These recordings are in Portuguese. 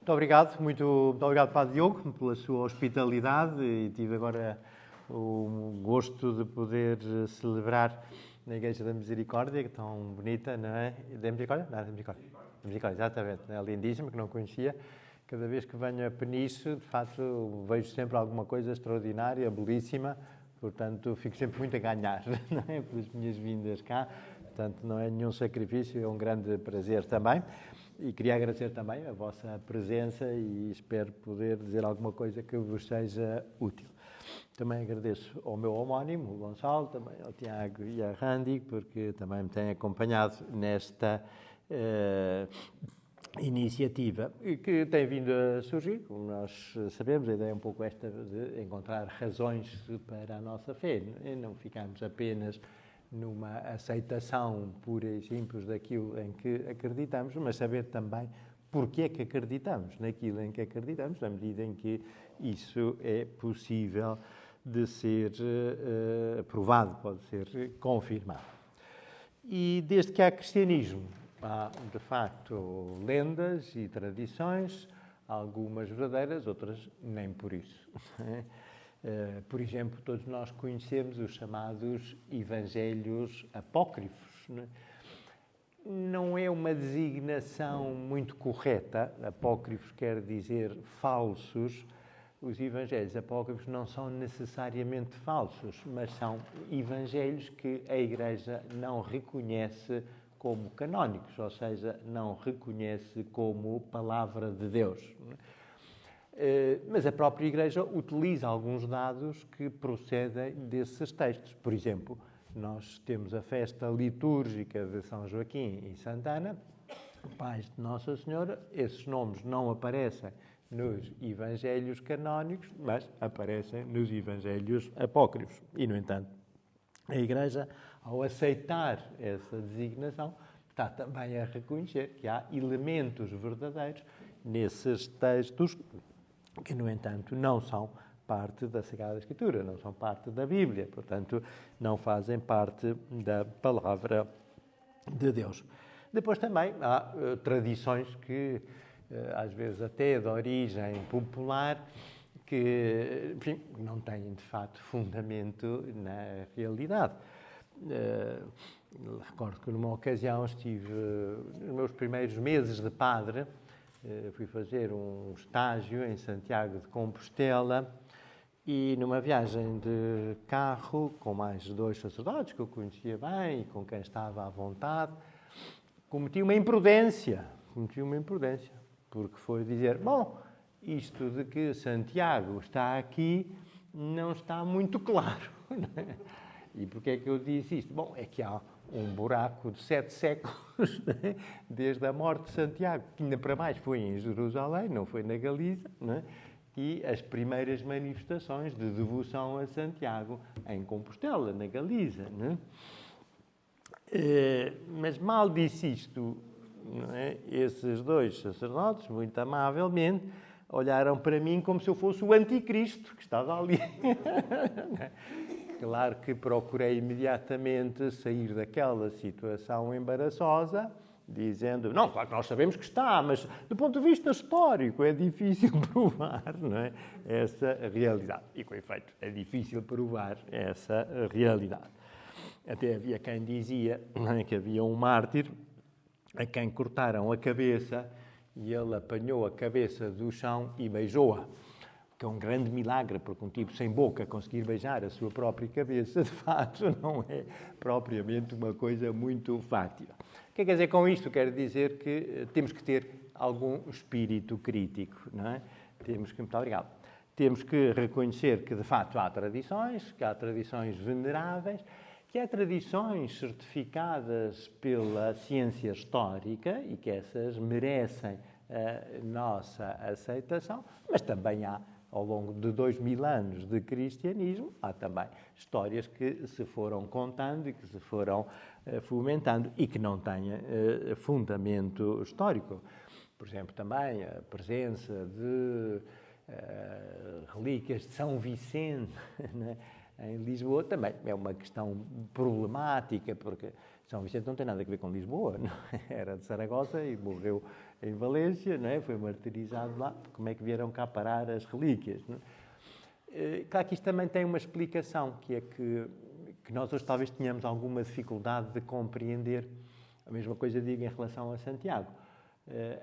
Muito obrigado, Padre Diogo, pela sua hospitalidade e tive agora o gosto de poder celebrar na Igreja da Misericórdia, que é tão bonita, não é? Da Misericórdia? Não, da Misericórdia. Da Misericórdia, exatamente. É lindíssima, que não conhecia. Cada vez que venho a Peniche, de facto, vejo sempre alguma coisa extraordinária, belíssima. Portanto, fico sempre muito a ganhar, não é? Pelas minhas vindas cá. Portanto, não é nenhum sacrifício, é um grande prazer também. E queria agradecer também a vossa presença e espero poder dizer alguma coisa que vos seja útil. Também agradeço ao meu homónimo, o Gonçalo, também ao Tiago e à Randy, porque também me têm acompanhado nesta iniciativa que tem vindo a surgir. Como nós sabemos, a ideia é um pouco esta de encontrar razões para a nossa fé e não ficarmos apenas numa aceitação pura e simples daquilo em que acreditamos, mas saber também porque é que acreditamos naquilo em que acreditamos, na medida em que isso é possível de ser provado, pode ser confirmado. E desde que há cristianismo, há, de facto, lendas e tradições, algumas verdadeiras, outras nem por isso. Por exemplo, todos nós conhecemos os chamados evangelhos apócrifos. Não é uma designação muito correta. Apócrifos quer dizer falsos. Os evangelhos apócrifos não são necessariamente falsos, mas são evangelhos que a Igreja não reconhece como canónicos, ou seja, não reconhece como palavra de Deus. Mas a própria Igreja utiliza alguns dados que procedem desses textos. Por exemplo, nós temos a festa litúrgica de São Joaquim e Santa Ana, pais de Nossa Senhora. Esses nomes não aparecem nos evangelhos canónicos, mas aparecem nos evangelhos apócrifos. E, no entanto, a Igreja, ao aceitar essa designação, está também a reconhecer que há elementos verdadeiros nesses textos que, no entanto, não são parte da Sagrada Escritura, não são parte da Bíblia, portanto, não fazem parte da Palavra de Deus. Depois também há tradições que, às vezes até de origem popular, que, enfim, não têm, de facto, fundamento na realidade. Recordo que numa ocasião estive, nos meus primeiros meses de padre, fui fazer um estágio em Santiago de Compostela e numa viagem de carro com mais 2 sacerdotes que eu conhecia bem e com quem estava à vontade, cometi uma imprudência, porque foi dizer, bom, isto de que Santiago está aqui não está muito claro. Não é? E porquê é que eu disse isto? Bom, é que há um buraco de 7 séculos, né? Desde a morte de Santiago, que ainda para mais foi em Jerusalém, não foi na Galiza, né? E as primeiras manifestações de devoção a Santiago em Compostela, na Galiza. Né? Mas mal disse isto, não é? Esses 2 sacerdotes, muito amavelmente, olharam para mim como se eu fosse o anticristo que estava ali. Claro que procurei imediatamente sair daquela situação embaraçosa, dizendo, não, claro que nós sabemos que está, mas do ponto de vista histórico é difícil provar, não é? Essa realidade. E, com efeito, é difícil provar essa realidade. Até havia quem dizia, não é, que havia um mártir a quem cortaram a cabeça e ele apanhou a cabeça do chão e beijou-a. Que é um grande milagre, porque um tipo sem boca conseguir beijar a sua própria cabeça, de facto, não é propriamente uma coisa muito fácil. O que quer dizer com isto? Quero dizer que temos que ter algum espírito crítico, não é? Muito obrigado. Temos que reconhecer que, de facto, há tradições, que há tradições veneráveis, que há tradições certificadas pela ciência histórica e que essas merecem a nossa aceitação, mas também há, ao longo de 2000 anos de cristianismo, há também histórias que se foram contando e que se foram fomentando e que não têm fundamento histórico. Por exemplo, também a presença de relíquias de São Vicente, né, em Lisboa, também é uma questão problemática, porque São Vicente não tem nada a ver com Lisboa, não é? Era de Saragossa e morreu em Valência, não é? Foi martirizado lá. Como é que vieram cá parar as relíquias? Não é? Claro que isto também tem uma explicação, que é que nós hoje talvez tenhamos alguma dificuldade de compreender. A mesma coisa digo em relação a Santiago.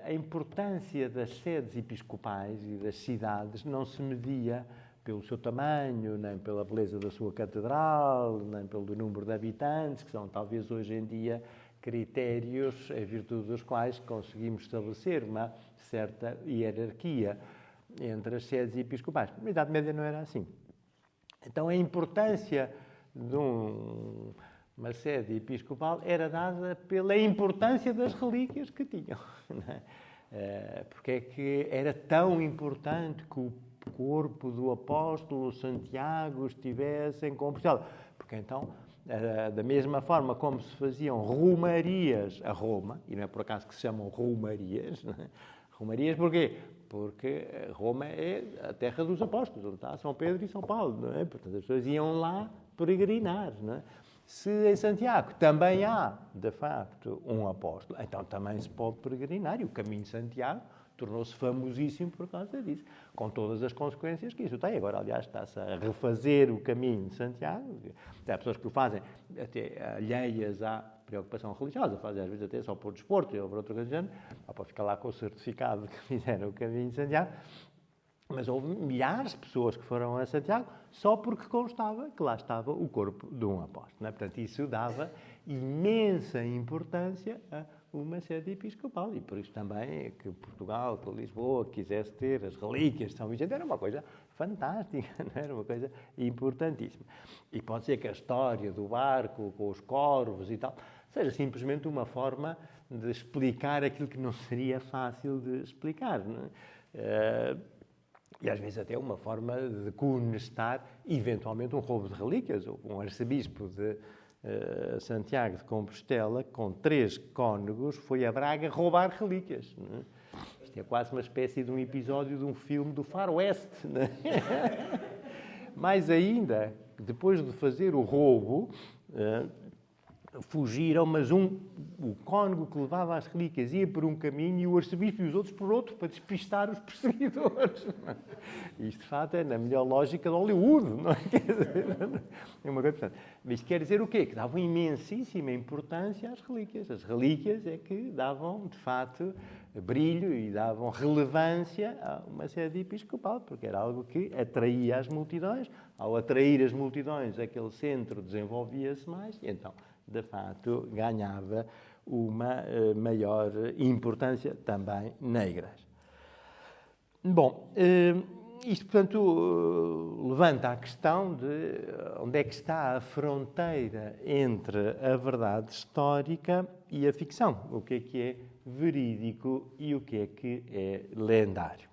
A importância das sedes episcopais e das cidades não se media pelo seu tamanho, nem pela beleza da sua catedral, nem pelo número de habitantes, que são talvez hoje em dia critérios em virtude dos quais conseguimos estabelecer uma certa hierarquia entre as sedes episcopais. Na Idade Média não era assim. Então a importância de uma sede episcopal era dada pela importância das relíquias que tinham. Não é? Porque é que era tão importante que o corpo do apóstolo Santiago estivesse em Compostela? Porque então, da mesma forma como se faziam romarias a Roma, e não é por acaso que se chamam romarias, não é? Romarias porquê? Porque Roma é a terra dos apóstolos, onde está São Pedro e São Paulo, não é? Portanto, as pessoas iam lá peregrinar, não é? Se em Santiago também há, de facto, um apóstolo, então também se pode peregrinar, e o caminho de Santiago tornou-se famosíssimo por causa disso, com todas as consequências que isso tem. Agora, aliás, está-se a refazer o caminho de Santiago. Há pessoas que o fazem até alheias à preocupação religiosa, fazem às vezes até só por desporto ou por outra coisa, para ficar lá com o certificado que fizeram o caminho de Santiago. Mas houve milhares de pessoas que foram a Santiago só porque constava que lá estava o corpo de um apóstolo. Não é? Portanto, isso dava imensa importância a uma sede episcopal. E por isso também que Portugal, que Lisboa, quisesse ter as relíquias de São Vicente, era uma coisa fantástica, não era uma coisa importantíssima. E pode ser que a história do barco com os corvos e tal seja simplesmente uma forma de explicar aquilo que não seria fácil de explicar. Não é? E às vezes até uma forma de conestar eventualmente um roubo de relíquias. Um arcebispo de Santiago de Compostela, com 3 cônegos, foi a Braga roubar relíquias. Não é? Isto é quase uma espécie de um episódio de um filme do Faroeste. Não é? Mais ainda, depois de fazer o roubo, fugiram, mas o cônego que levava as relíquias ia por um caminho e o arcebispo e os outros por outro, para despistar os perseguidores. Isto, de fato, é na melhor lógica de Hollywood, não é? É uma coisa, portanto, mas quer dizer o quê? Que davam imensíssima importância às relíquias. As relíquias é que davam, de fato, brilho e davam relevância a uma sede episcopal, porque era algo que atraía as multidões. Ao atrair as multidões, aquele centro desenvolvia-se mais e então, de facto, ganhava uma maior importância também na Igreja. Bom, isto, portanto, levanta a questão de onde é que está a fronteira entre a verdade histórica e a ficção. O que é verídico e o que é lendário.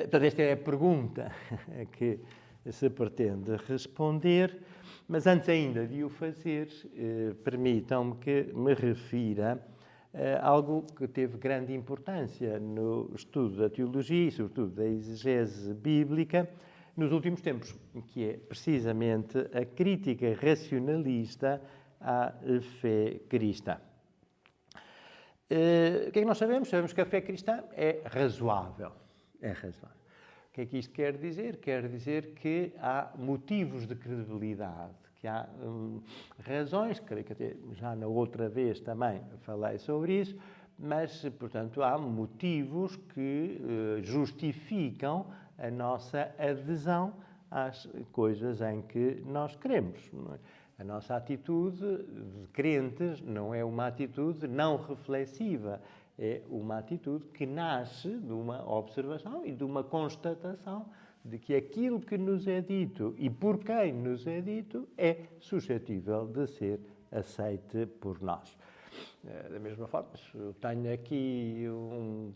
Portanto, esta é a pergunta que se pretende responder, mas antes ainda de o fazer, permitam-me que me refira a algo que teve grande importância no estudo da teologia e, sobretudo, da exegese bíblica nos últimos tempos, que é precisamente a crítica racionalista à fé cristã. O que é que nós sabemos? Sabemos que a fé cristã é razoável. É razoável. O que é que isto quer dizer? Quer dizer que há motivos de credibilidade, que há razões, creio que até já na outra vez também falei sobre isso, mas, portanto, há motivos que justificam a nossa adesão às coisas em que nós cremos. Não é? A nossa atitude de crentes não é uma atitude não reflexiva, é uma atitude que nasce de uma observação e de uma constatação de que aquilo que nos é dito e por quem nos é dito é suscetível de ser aceite por nós. Da mesma forma, se eu tenho aqui um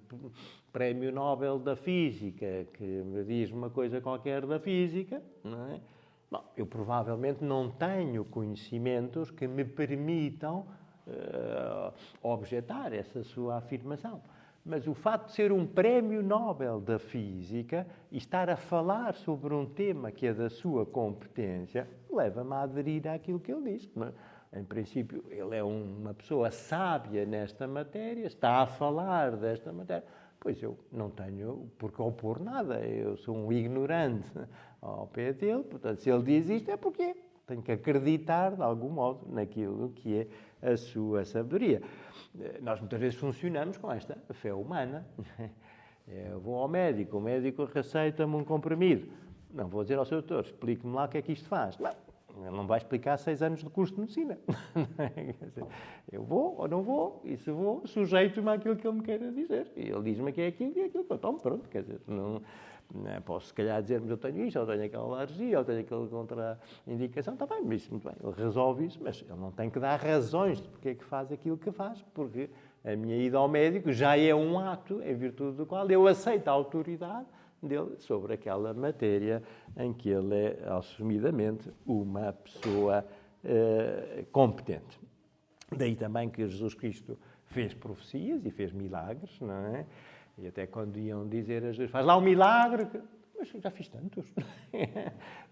prémio Nobel da Física que me diz uma coisa qualquer da física, não é? Bom, eu provavelmente não tenho conhecimentos que me permitam objetar essa sua afirmação. Mas o facto de ser um prémio Nobel da Física e estar a falar sobre um tema que é da sua competência leva-me a aderir àquilo que ele diz. em princípio, ele é uma pessoa sábia nesta matéria, está a falar desta matéria, pois eu não tenho por que opor nada, eu sou um ignorante ao pé dele, portanto, se ele diz isto é porque tenho que acreditar, de algum modo, naquilo que é a sua sabedoria. Nós muitas vezes funcionamos com esta fé humana. Eu vou ao médico, o médico receita-me um comprimido. Não vou dizer ao seu doutor, explique-me lá o que é que isto faz. Não, ele não vai explicar 6 anos de curso de medicina. Eu vou ou não vou, e se vou, sujeito-me àquilo que ele me queira dizer. E ele diz-me que é aquilo e aquilo que eu tomo, pronto. Quer dizer, não posso se calhar dizer, mas eu tenho isto, ou tenho aquela alergia, ou tenho aquela contraindicação. Está bem, mas muito bem, ele resolve isso, mas ele não tem que dar razões de porque é que faz aquilo que faz, porque a minha ida ao médico já é um ato em virtude do qual eu aceito a autoridade dele sobre aquela matéria em que ele é assumidamente uma pessoa competente. Daí também que Jesus Cristo fez profecias e fez milagres, não é? E até quando iam dizer a Jesus, faz lá um milagre, mas já fiz tantos.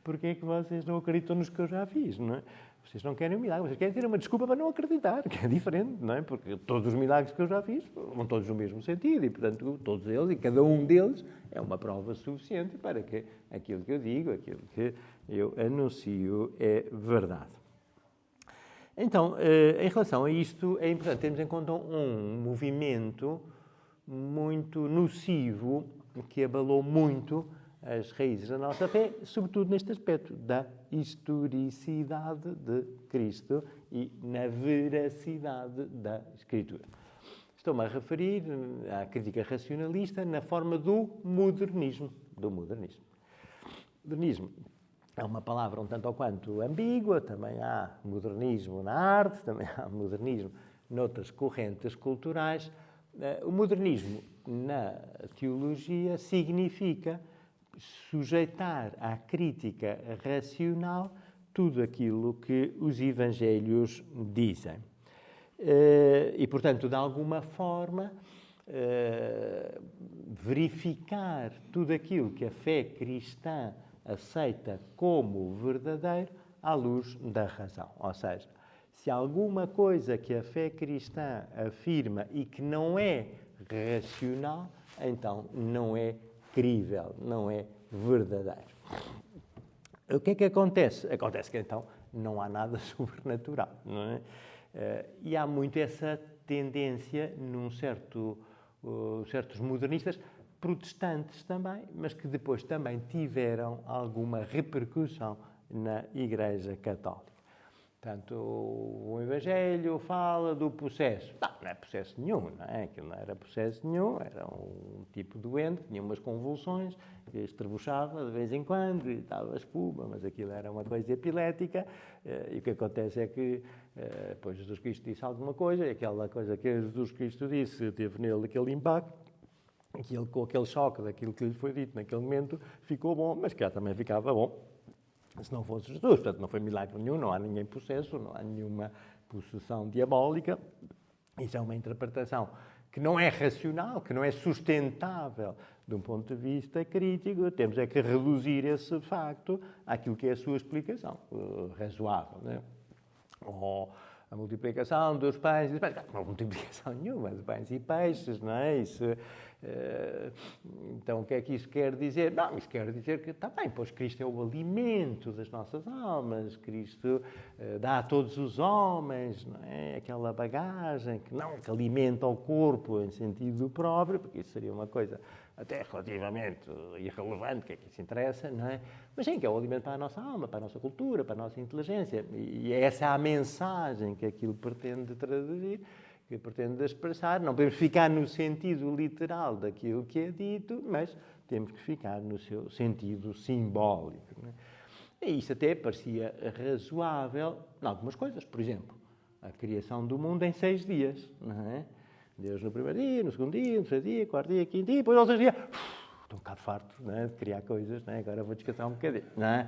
Porquê é que vocês não acreditam nos que eu já fiz, não é? Vocês não querem um milagre, vocês querem ter uma desculpa para não acreditar, que é diferente, não é? Porque todos os milagres que eu já fiz vão todos no mesmo sentido e, portanto, todos eles e cada um deles é uma prova suficiente para que aquilo que eu digo, aquilo que eu anuncio é verdade. Então, em relação a isto, é importante termos em conta um movimento muito nocivo que abalou muito as raízes da nossa fé, sobretudo neste aspecto da historicidade de Cristo e na veracidade da Escritura. Estou-me a referir à crítica racionalista na forma do modernismo. Modernismo é uma palavra um tanto ou quanto ambígua, também há modernismo na arte, também há modernismo noutras correntes culturais. O modernismo na teologia significa sujeitar à crítica racional tudo aquilo que os evangelhos dizem. E, portanto, de alguma forma, verificar tudo aquilo que a fé cristã aceita como verdadeiro à luz da razão. Ou seja, se alguma coisa que a fé cristã afirma e que não é racional, então não é crível, não é verdadeiro. O que é que acontece? Acontece que então não há nada sobrenatural, não é? E há muito essa tendência certos modernistas protestantes também, mas que depois também tiveram alguma repercussão na Igreja Católica. Portanto, o Evangelho fala do possesso. Não é possesso nenhum, não é? Aquilo não era possesso nenhum, era um tipo doente, tinha umas convulsões, que estrebuchava de vez em quando e dava espuma, mas aquilo era uma coisa epilética. E o que acontece é que depois Jesus Cristo disse alguma coisa, e aquela coisa que Jesus Cristo disse teve nele aquele impacto, que ele, com aquele choque daquilo que lhe foi dito naquele momento, ficou bom, mas que também ficava bom se não fosse Jesus. Portanto, não foi milagre nenhum, não há ninguém possesso, não há nenhuma possessão diabólica. Isso é uma interpretação que não é racional, que não é sustentável de um ponto de vista crítico. Temos é que reduzir esse facto àquilo que é a sua explicação razoável, não é? Ou a multiplicação dos pães e peixes. Não há multiplicação nenhuma de pães e peixes, não é? Então, o que é que isso quer dizer? Não, isso quer dizer que, está bem, pois Cristo é o alimento das nossas almas, Cristo dá a todos os homens, não é? Aquela bagagem que alimenta o corpo em sentido próprio, porque isso seria uma coisa até relativamente irrelevante, que é que isso interessa, não é? Mas sim, que é o alimento para a nossa alma, para a nossa cultura, para a nossa inteligência. E é essa a mensagem que aquilo pretende traduzir, que pretende expressar. Não podemos ficar no sentido literal daquilo que é dito, mas temos que ficar no seu sentido simbólico, não é? E isso até parecia razoável em algumas coisas. Por exemplo, a criação do mundo em 6 dias, não é? Deus no primeiro dia, no segundo dia, no terceiro dia, quarto dia, quinto dia, depois ao sexto dia. Estou um bocado farto, não é? De criar coisas, não é? Agora vou descansar um bocadinho, não é?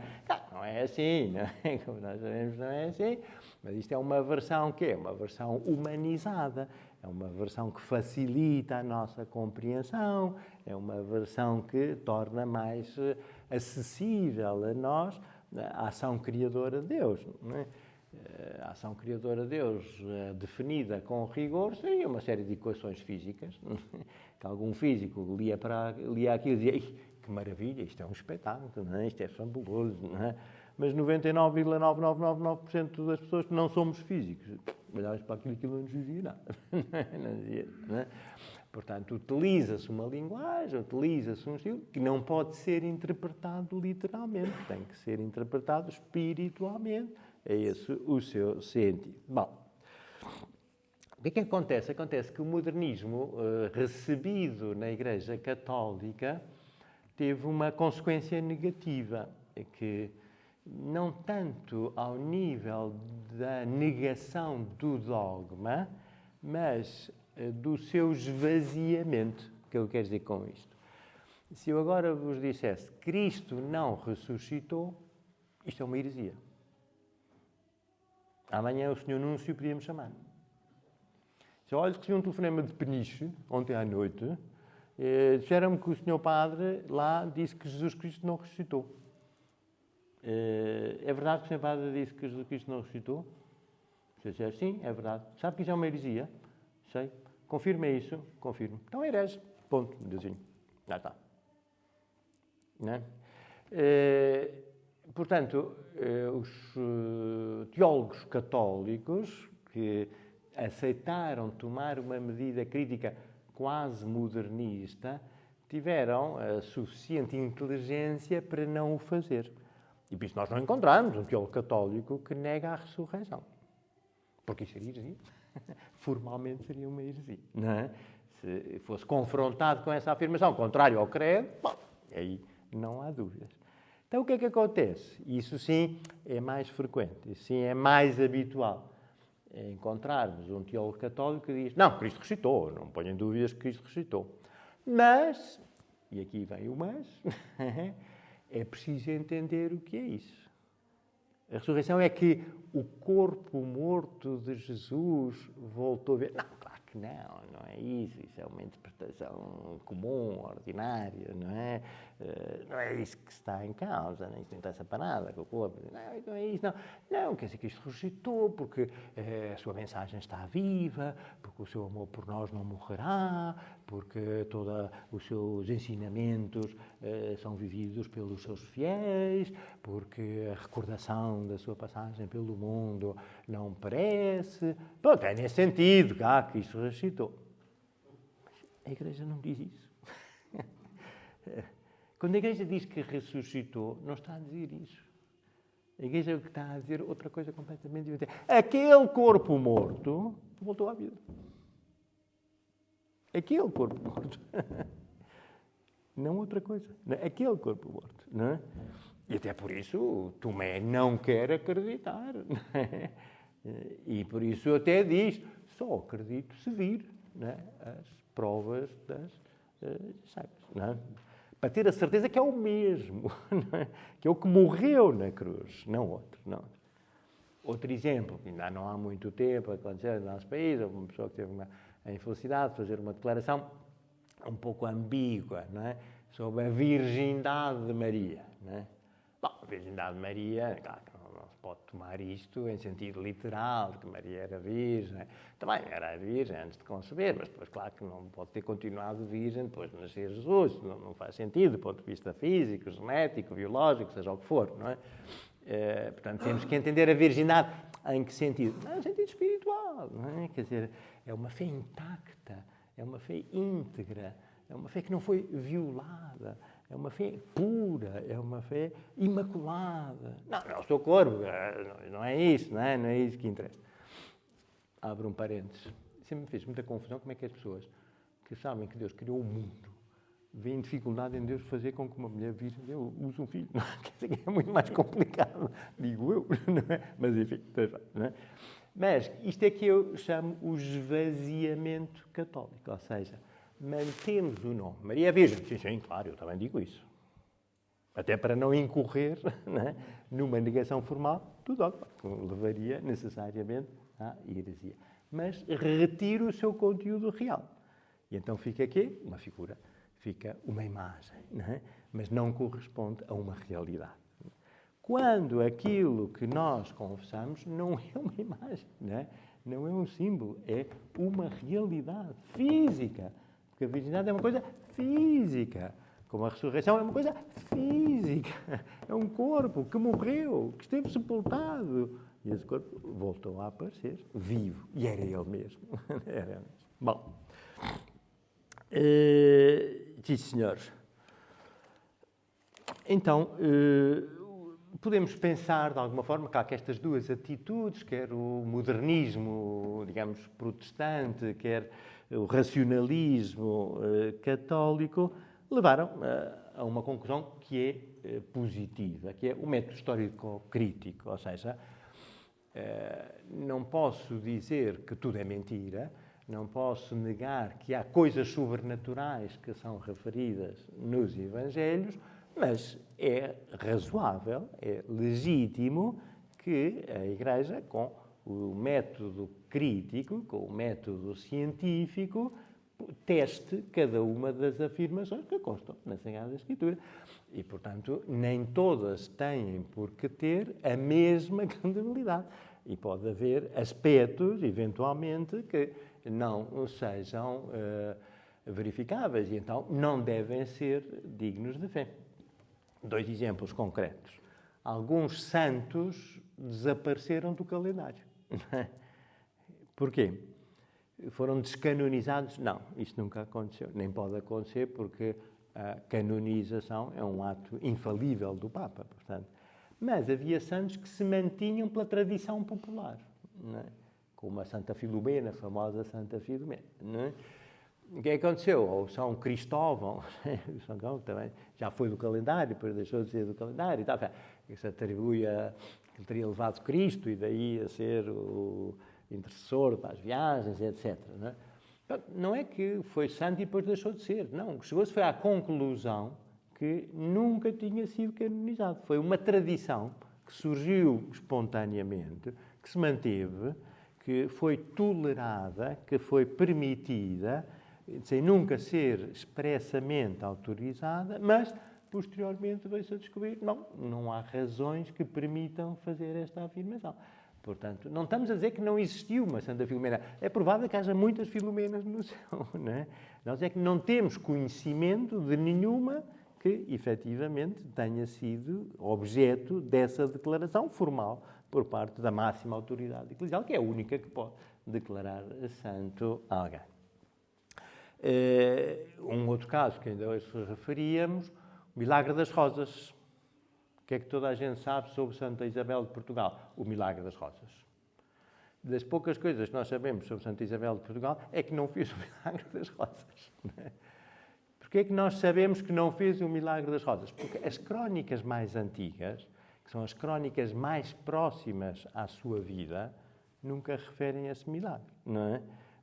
Não é assim, não é? Como nós sabemos, não é assim. Mas isto é uma versão que é uma versão humanizada, é uma versão que facilita a nossa compreensão, é uma versão que torna mais acessível a nós a ação criadora de Deus, não é? a ação criadora de Deus definida com rigor seria uma série de equações físicas, que algum físico lia aquilo e dizia: que maravilha, isto é um espetáculo, não é? Isto é fabuloso, não é? Mas 99,9999% das pessoas que não somos físicos, olhávamos para aquilo não nos dizia nada. Não dizia, não é? Portanto, utiliza-se uma linguagem, utiliza-se um estilo que não pode ser interpretado literalmente, tem que ser interpretado espiritualmente. É esse o seu sentido. Bom, o que é que acontece? Acontece que o modernismo recebido na Igreja Católica teve uma consequência negativa, que não tanto ao nível da negação do dogma, mas do seu esvaziamento. O que eu quero dizer com isto? Se eu agora vos dissesse Cristo não ressuscitou, isto é uma heresia. Amanhã o Sr. Núncio podia me chamar. Se eu olho que recebi um telefonema de Peniche, ontem à noite, disseram-me que o Sr. Padre lá disse que Jesus Cristo não ressuscitou. É verdade que o Sr. Padre disse que Jesus Cristo não ressuscitou? Se eu disser sim, é verdade. Sabe que isso é uma heresia? Sei. Confirma isso? Confirmo. Então é herege. Ponto. Deusinho. Já está. Não é? Portanto, os teólogos católicos que aceitaram tomar uma medida crítica quase modernista tiveram a suficiente inteligência para não o fazer. E por isso nós não encontramos um teólogo católico que nega a ressurreição. Porque isso seria heresia. Formalmente seria uma heresia. Não é? Se fosse confrontado com essa afirmação, contrário ao credo, bom, aí não há dúvidas. Então, o que é que acontece? Isso sim é mais frequente, isso sim é mais habitual. É encontrarmos um teólogo católico que diz: não, Cristo ressuscitou, não ponho em dúvidas que Cristo ressuscitou. Mas, e aqui vem o mas, é preciso entender o que é isso. A ressurreição é que o corpo morto de Jesus voltou a ver. Não, claro que não é isso. Isso é uma interpretação comum, ordinária, não é? Não é isso que está em causa, nem isso não interessa para nada com o corpo. Não é isso, não. Não, quer dizer que isto ressuscitou porque a sua mensagem está viva, porque o seu amor por nós não morrerá, porque todos os seus ensinamentos são vividos pelos seus fiéis, porque a recordação da sua passagem pelo mundo não perece. Pronto, é nesse sentido que isso ressuscitou. Mas a Igreja não diz isso. Quando a Igreja diz que ressuscitou, não está a dizer isso. A Igreja está a dizer outra coisa completamente diferente. Aquele corpo morto voltou à vida. Aquele corpo morto. Não outra coisa. Aquele corpo morto. Não é? E até por isso Tomé não quer acreditar. Não é? E por isso até diz: só acredito se vir, não é? As provas das chagas. Não é? Para ter a certeza que é o mesmo, não é? Que é o que morreu na cruz, não outro. Não. Outro exemplo, que ainda não há muito tempo aconteceu no nosso país, uma pessoa que teve a infelicidade de fazer uma declaração um pouco ambígua, não é? Sobre a virgindade de Maria. Não é? Bom, a virgindade de Maria, claro que não se pode tomar isto em sentido literal, que Maria era virgem. Também era virgem antes de conceber, mas depois, claro que não pode ter continuado virgem depois de nascer Jesus. Não faz sentido do ponto de vista físico, genético, biológico, seja o que for, não é? Portanto, temos que entender a virgindade em que sentido? No sentido espiritual, não é? Quer dizer, é uma fé intacta, é uma fé íntegra, é uma fé que não foi violada, é uma fé pura, é uma fé imaculada. Não é o seu corpo, não é isso, não é isso que interessa. Abro um parênteses. Sempre me fez muita confusão como é que as pessoas que sabem que Deus criou o mundo veem dificuldade em Deus fazer com que uma mulher virgem use um filho. Quer dizer que é muito mais complicado, digo eu, não é? Mas enfim, não é? Mas isto é que eu chamo o esvaziamento católico, ou seja, mantemos o nome. Maria é Virgem. Sim, claro, eu também digo isso. Até para não incorrer, não é, numa negação formal do dogma, que levaria necessariamente à heresia. Mas retira o seu conteúdo real. E então fica aqui uma figura, fica uma imagem, não é? Mas não corresponde a uma realidade. quando aquilo que nós confessamos não é uma imagem, não é um símbolo, é uma realidade física. Porque a virgindade é uma coisa física, como a ressurreição é uma coisa física. É um corpo que morreu, que esteve sepultado. E esse corpo voltou a aparecer vivo. E era ele mesmo. Era ele mesmo. Bom. Sim, senhores. Então, podemos pensar, de alguma forma, que estas duas atitudes, quer o modernismo, digamos, protestante, quer o racionalismo católico, levaram a uma conclusão que é positiva, que é o método histórico-crítico. Ou seja, não posso dizer que tudo é mentira, não posso negar que há coisas sobrenaturais que são referidas nos Evangelhos, mas é razoável, é legítimo que a Igreja, com o método crítico, com o método científico, teste cada uma das afirmações que constam na Sagrada Escritura. E, portanto, nem todas têm por que ter a mesma credibilidade. E pode haver aspectos, eventualmente, que não sejam verificáveis e, então, não devem ser dignos de fé. 2 exemplos concretos. Alguns santos desapareceram do calendário. Porquê? Foram descanonizados? Não, isso nunca aconteceu. Nem pode acontecer porque a canonização é um ato infalível do Papa, portanto. Mas havia santos que se mantinham pela tradição popular, não é? Como a Santa Filomena, a famosa Santa Filomena, não é? O que aconteceu? Ou São Cristóvão, São Cristóvão também já foi do calendário, depois deixou de ser do calendário e tal. Se atribui a que ele teria levado Cristo e daí a ser o intercessor para as viagens, etc. Não é que foi santo e depois deixou de ser. Não, chegou-se foi à conclusão que nunca tinha sido canonizado. Foi uma tradição que surgiu espontaneamente, que se manteve, que foi tolerada, que foi permitida, sem nunca ser expressamente autorizada, mas, posteriormente, veio-se a descobrir, não há razões que permitam fazer esta afirmação. Portanto, não estamos a dizer que não existiu uma Santa Filomena. É provável que haja muitas Filomenas no céu, não é? Nós é que não temos conhecimento de nenhuma que, efetivamente, tenha sido objeto dessa declaração formal por parte da máxima autoridade eclesial, que é a única que pode declarar santo alguém. Um outro caso que ainda hoje referíamos, o milagre das rosas. O que é que toda a gente sabe sobre Santa Isabel de Portugal? O milagre das rosas. Das poucas coisas que nós sabemos sobre Santa Isabel de Portugal é que não fez o milagre das rosas. Porquê é que nós sabemos que não fez o milagre das rosas? Porque as crónicas mais antigas, que são as crónicas mais próximas à sua vida, nunca referem esse milagre, não é?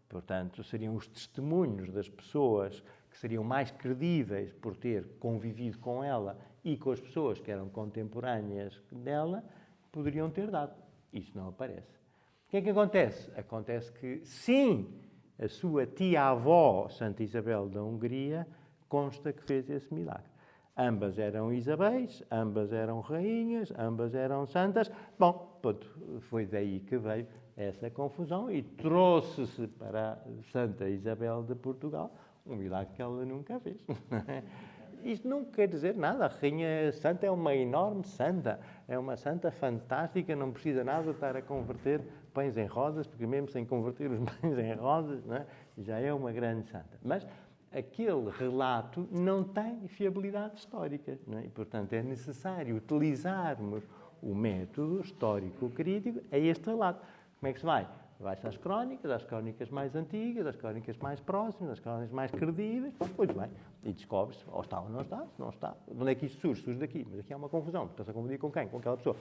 Portanto, seriam os testemunhos das pessoas que seriam mais credíveis por ter convivido com ela e com as pessoas que eram contemporâneas dela, poderiam ter dado. Isso não aparece. O que é que acontece? Acontece que, sim, a sua tia-avó, Santa Isabel da Hungria, consta que fez esse milagre. Ambas eram Isabéis, ambas eram rainhas, ambas eram santas. Bom, pronto, foi daí que veio essa confusão e trouxe-se para a Santa Isabel de Portugal um milagre que ela nunca fez. Isto não quer dizer nada. A Rainha Santa é uma enorme santa. É uma santa fantástica, não precisa nada de estar a converter pães em rosas, porque mesmo sem converter os pães em rosas, não é? Já é uma grande santa. Mas aquele relato não tem fiabilidade histórica, não é? E, portanto, é necessário utilizarmos o método histórico-crítico a este relato. Como é que se vai? Vai-se às crónicas mais antigas, às crónicas mais próximas, às crónicas mais credíveis, pois bem, e descobre-se, ou está ou não está, se não está. De onde é que isto surge? Surge daqui, mas aqui há uma confusão, está-se a confundir com quem? Com aquela pessoa.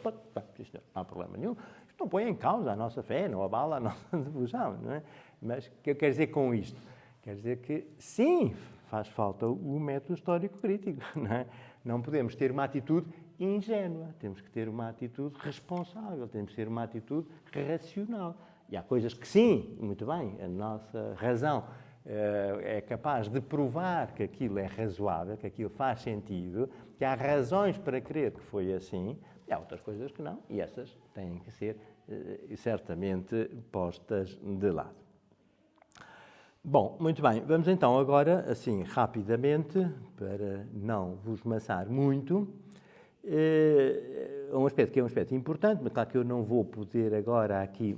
Isto não há problema nenhum. Isto não põe em causa a nossa fé, não abala a nossa devoção, não é? Mas o que eu quero dizer com isto? Quer dizer que, sim, faz falta o método histórico-crítico, não é? Não podemos ter uma atitude ingênua, temos que ter uma atitude responsável, temos que ter uma atitude racional. E há coisas que sim, muito bem, a nossa razão é capaz de provar que aquilo é razoável, que aquilo faz sentido, que há razões para crer que foi assim, e há outras coisas que não, e essas têm que ser certamente postas de lado. Bom, muito bem, vamos então agora, assim, rapidamente, para não vos maçar muito, um aspecto que é um aspecto importante, mas claro que eu não vou poder agora aqui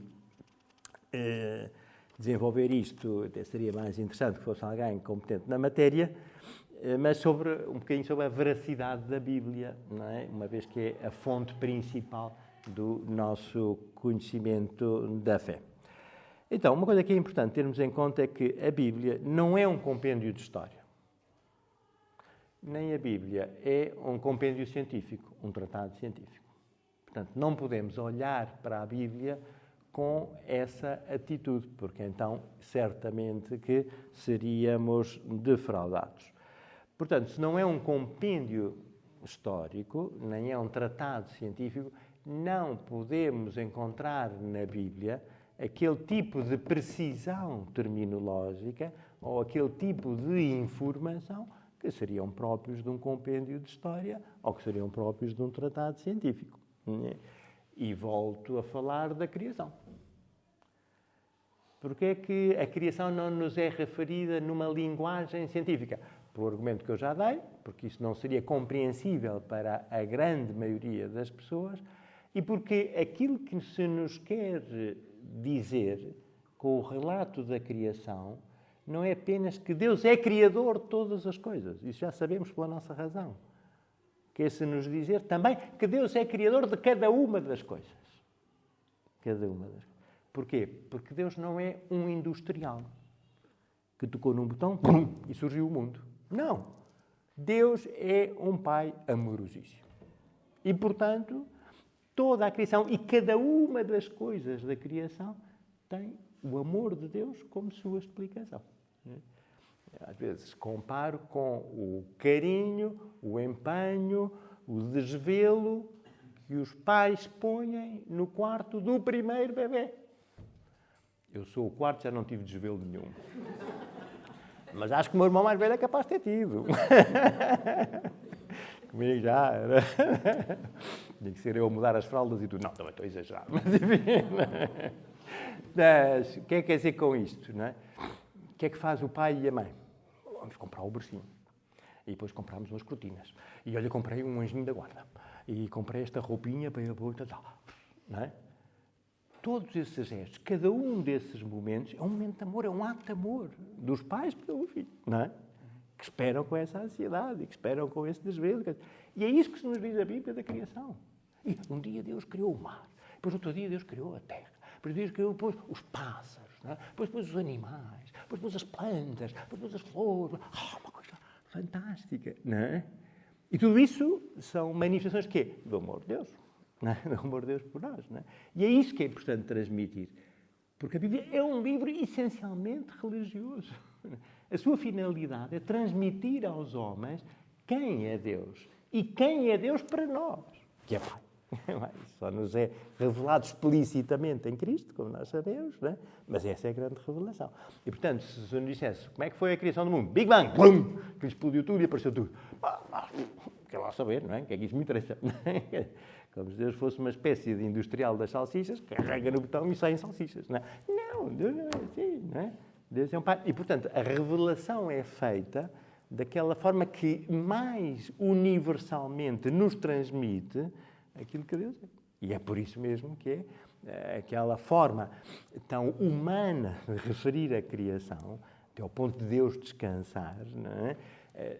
desenvolver isto, até seria mais interessante que fosse alguém competente na matéria, mas um bocadinho sobre a veracidade da Bíblia, não é? Uma vez que é a fonte principal do nosso conhecimento da fé. Então, uma coisa que é importante termos em conta é que a Bíblia não é um compêndio de história. Nem a Bíblia é um compêndio científico, um tratado científico. Portanto, não podemos olhar para a Bíblia com essa atitude, porque então certamente que seríamos defraudados. Portanto, se não é um compêndio histórico, nem é um tratado científico, não podemos encontrar na Bíblia aquele tipo de precisão terminológica ou aquele tipo de informação que seriam próprios de um compêndio de história ou que seriam próprios de um tratado científico. E volto a falar da criação. Porque é que a criação não nos é referida numa linguagem científica? Pelo argumento que eu já dei, porque isso não seria compreensível para a grande maioria das pessoas, e porque aquilo que se nos quer dizer com o relato da criação não é apenas que Deus é criador de todas as coisas. Isso já sabemos pela nossa razão. Quer-se nos dizer também que Deus é criador de cada uma das coisas. Cada uma das coisas. Porquê? Porque Deus não é um industrial que tocou num botão pum, e surgiu o mundo. Não. Deus é um Pai amorosíssimo. E, portanto, toda a criação e cada uma das coisas da criação tem o amor de Deus como sua explicação. Às vezes comparo com o carinho, o empenho, o desvelo que os pais põem no quarto do primeiro bebê. Eu sou o quarto, já não tive desvelo nenhum. Mas acho que o meu irmão mais velho é capaz de ter tido. Comigo já era. Tinha que ser eu a mudar as fraldas e tudo. Não, também estou a exagerar. Mas enfim. Mas, o que é que quer dizer com isto? Não é? O que é que faz o pai e a mãe? Vamos comprar o bercinho. E depois comprámos umas cortinas. E olha, comprei um anjinho da guarda. E comprei esta roupinha para ele e tal. Não é? Todos esses gestos, cada um desses momentos é um momento de amor, é um ato de amor dos pais pelo filho, não é? Que esperam com essa ansiedade, que esperam com esse desvelo. E é isso que se nos diz a Bíblia da criação. E um dia Deus criou o mar, depois outro dia Deus criou a terra, depois Deus criou os pássaros, não é? depois os animais, depois as plantas, depois as flores. Uma coisa fantástica, não é? E tudo isso são manifestações de quê? Do amor de Deus. Não é? Do amor de Deus por nós. Não é? E é isso que é importante transmitir. Porque a Bíblia é um livro essencialmente religioso. A sua finalidade é transmitir aos homens quem é Deus. E quem é Deus para nós. Que é Pai. Só nos é revelado explicitamente em Cristo, como nós sabemos, não é? Mas essa é a grande revelação. E, portanto, se nos dissesse como é que foi a criação do mundo, Big Bang, blum, que explodiu tudo e apareceu tudo. Quer lá saber, não é? O que é que isso me interessa? Como se Deus fosse uma espécie de industrial das salsichas, carrega no botão e saem salsichas. Não, é? Não, Deus não é assim, não é? Deus é um Pai. E, portanto, a revelação é feita daquela forma que mais universalmente nos transmite aquilo que Deus é. E é por isso mesmo que é aquela forma tão humana de referir a criação, até ao ponto de Deus descansar,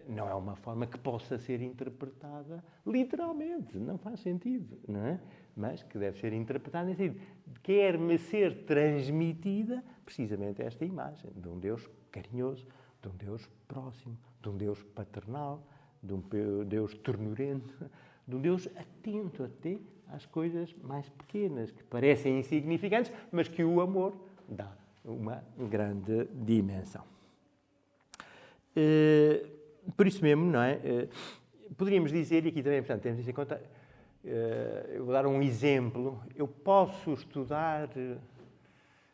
não é uma forma que possa ser interpretada literalmente, não faz sentido, não é? Mas que deve ser interpretada nesse sentido. Quer-me ser transmitida precisamente esta imagem de um Deus carinhoso, de um Deus próximo, de um Deus paternal, de um Deus ternurento, de um Deus atento até às coisas mais pequenas, que parecem insignificantes, mas que o amor dá uma grande dimensão. Por isso mesmo, não é? Poderíamos dizer, e aqui também, portanto, temos isso em conta, eu vou dar um exemplo, eu posso estudar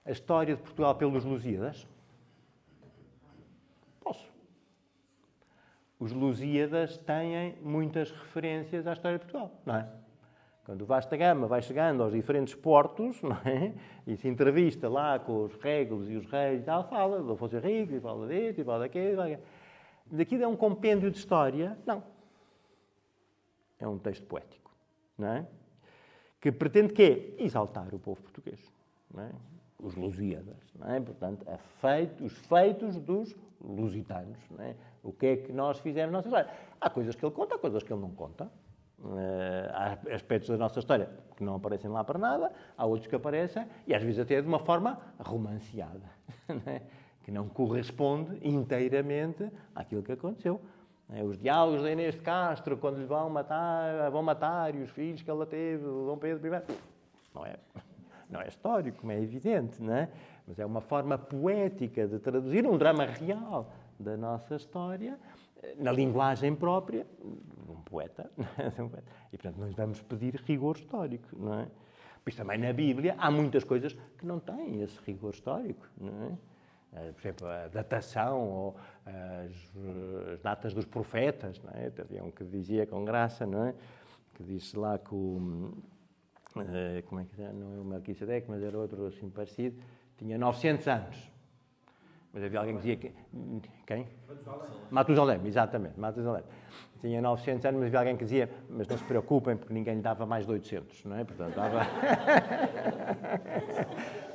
a história de Portugal pelos Lusíadas? os Lusíadas têm muitas referências à história de Portugal, não é? Quando o Vasco da Gama vai chegando aos diferentes portos, não é? E se entrevista lá com os régulos e os reis e tal, fala do Afonso Henriques, e fala disto, e fala daquilo. Daquilo é um compêndio de história? Não. É um texto poético, não é? Que pretende quê? Exaltar o povo português, não é? Os Lusíadas, não é? Portanto, os feitos dos lusitanos, não é? O que é que nós fizemos na nossa história? Há coisas que ele conta, há coisas que ele não conta. Há aspectos da nossa história que não aparecem lá para nada, há outros que aparecem, e às vezes até de uma forma romanceada, não é? Que não corresponde inteiramente àquilo que aconteceu. Os diálogos da Inês de Castro, quando lhe vão matar, e os filhos que ela teve, o Dom Pedro I, não é histórico, como é evidente, não é? Mas é uma forma poética de traduzir um drama real da nossa história na linguagem própria de um poeta. E, portanto, nós vamos pedir rigor histórico, não é? Pois também na Bíblia há muitas coisas que não têm esse rigor histórico, não é? Por exemplo, a datação ou as datas dos profetas, não é? Havia um que dizia com graça, não é? Que disse lá que como é que era? Não é o Melquisedeque, mas era outro assim parecido, tinha 900 anos. Mas havia alguém que dizia que... Quem? Matusalém, exatamente, Matusalém. Tinha 900 anos, mas havia alguém que dizia, mas não se preocupem, porque ninguém lhe dava mais de 800, não é? Portanto,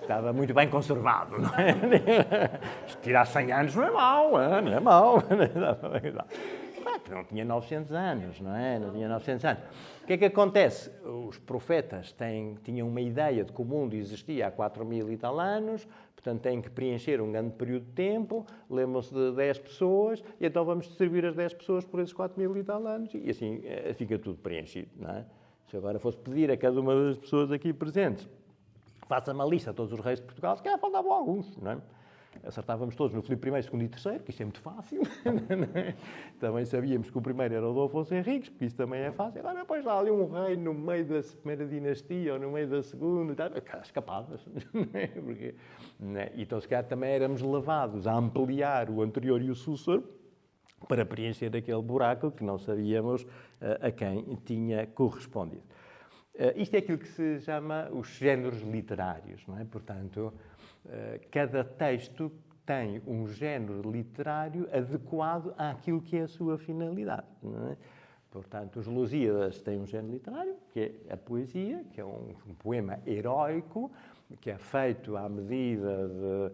estava muito bem conservado, não é? Tirar 100 anos não é mau, não é mau. Não tinha 900 anos, não é? Não tinha 900 anos. O que é que acontece? Os profetas tinham uma ideia de que o mundo existia há 4.000 e tal anos, portanto têm que preencher um grande período de tempo, lembram-se de 10 pessoas, e então vamos distribuir as 10 pessoas por esses 4.000 e tal anos, e assim fica tudo preenchido, não é? Se agora fosse pedir a cada uma das pessoas aqui presentes, faça uma lista a todos os reis de Portugal, se calhar faltavam alguns, não é? Acertávamos todos no Filipe I, II e III, que isso é muito fácil. Também sabíamos que o primeiro era o Dom Afonso Henriques, porque isso também é fácil. Agora, depois lá ali um rei no meio da primeira dinastia ou no meio da segunda, escapavas. Porque, então, se calhar, também éramos levados a ampliar o anterior e o sucessor para preencher aquele buraco que não sabíamos a quem tinha correspondido. Isto é aquilo que se chama os géneros literários, não é? Portanto, cada texto tem um género literário adequado àquilo que é a sua finalidade, não é? Portanto, os Lusíadas têm um género literário, que é a poesia, que é um poema heróico, que é feito à medida de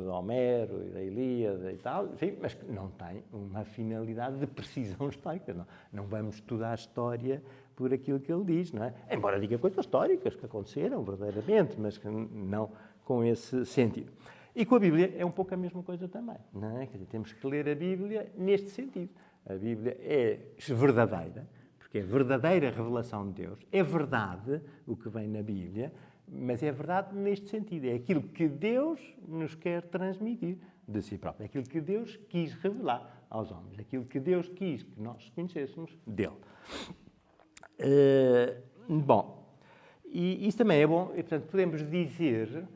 Homero e da Ilíada e tal, enfim, mas que não tem uma finalidade de precisão histórica. Não vamos estudar a história por aquilo que ele diz, não é? Embora diga coisas históricas que aconteceram verdadeiramente, mas que não com esse sentido. E com a Bíblia é um pouco a mesma coisa também, não é? Quer dizer, temos que ler a Bíblia neste sentido. A Bíblia é verdadeira, porque é verdadeira revelação de Deus. É verdade o que vem na Bíblia, mas é verdade neste sentido. É aquilo que Deus nos quer transmitir de si próprio. É aquilo que Deus quis revelar aos homens. É aquilo que Deus quis que nós conhecêssemos dele. Bom, e isso também é bom. E, portanto, podemos dizer,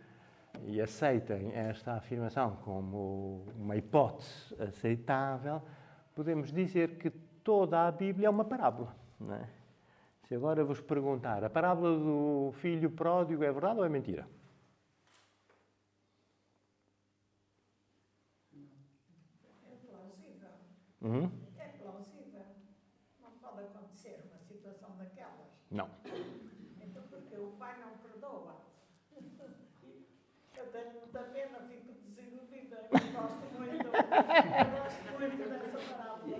e aceitem esta afirmação como uma hipótese aceitável, podemos dizer que toda a Bíblia é uma parábola, não é? Se agora vos perguntar, a parábola do filho pródigo é verdade ou é mentira? É plausível. É plausível. Não pode acontecer uma situação daquelas. Não. Então, porque o pai não perdoa. Eu tenho muita pena, fico desiludida. Eu gosto muito dessa parábola.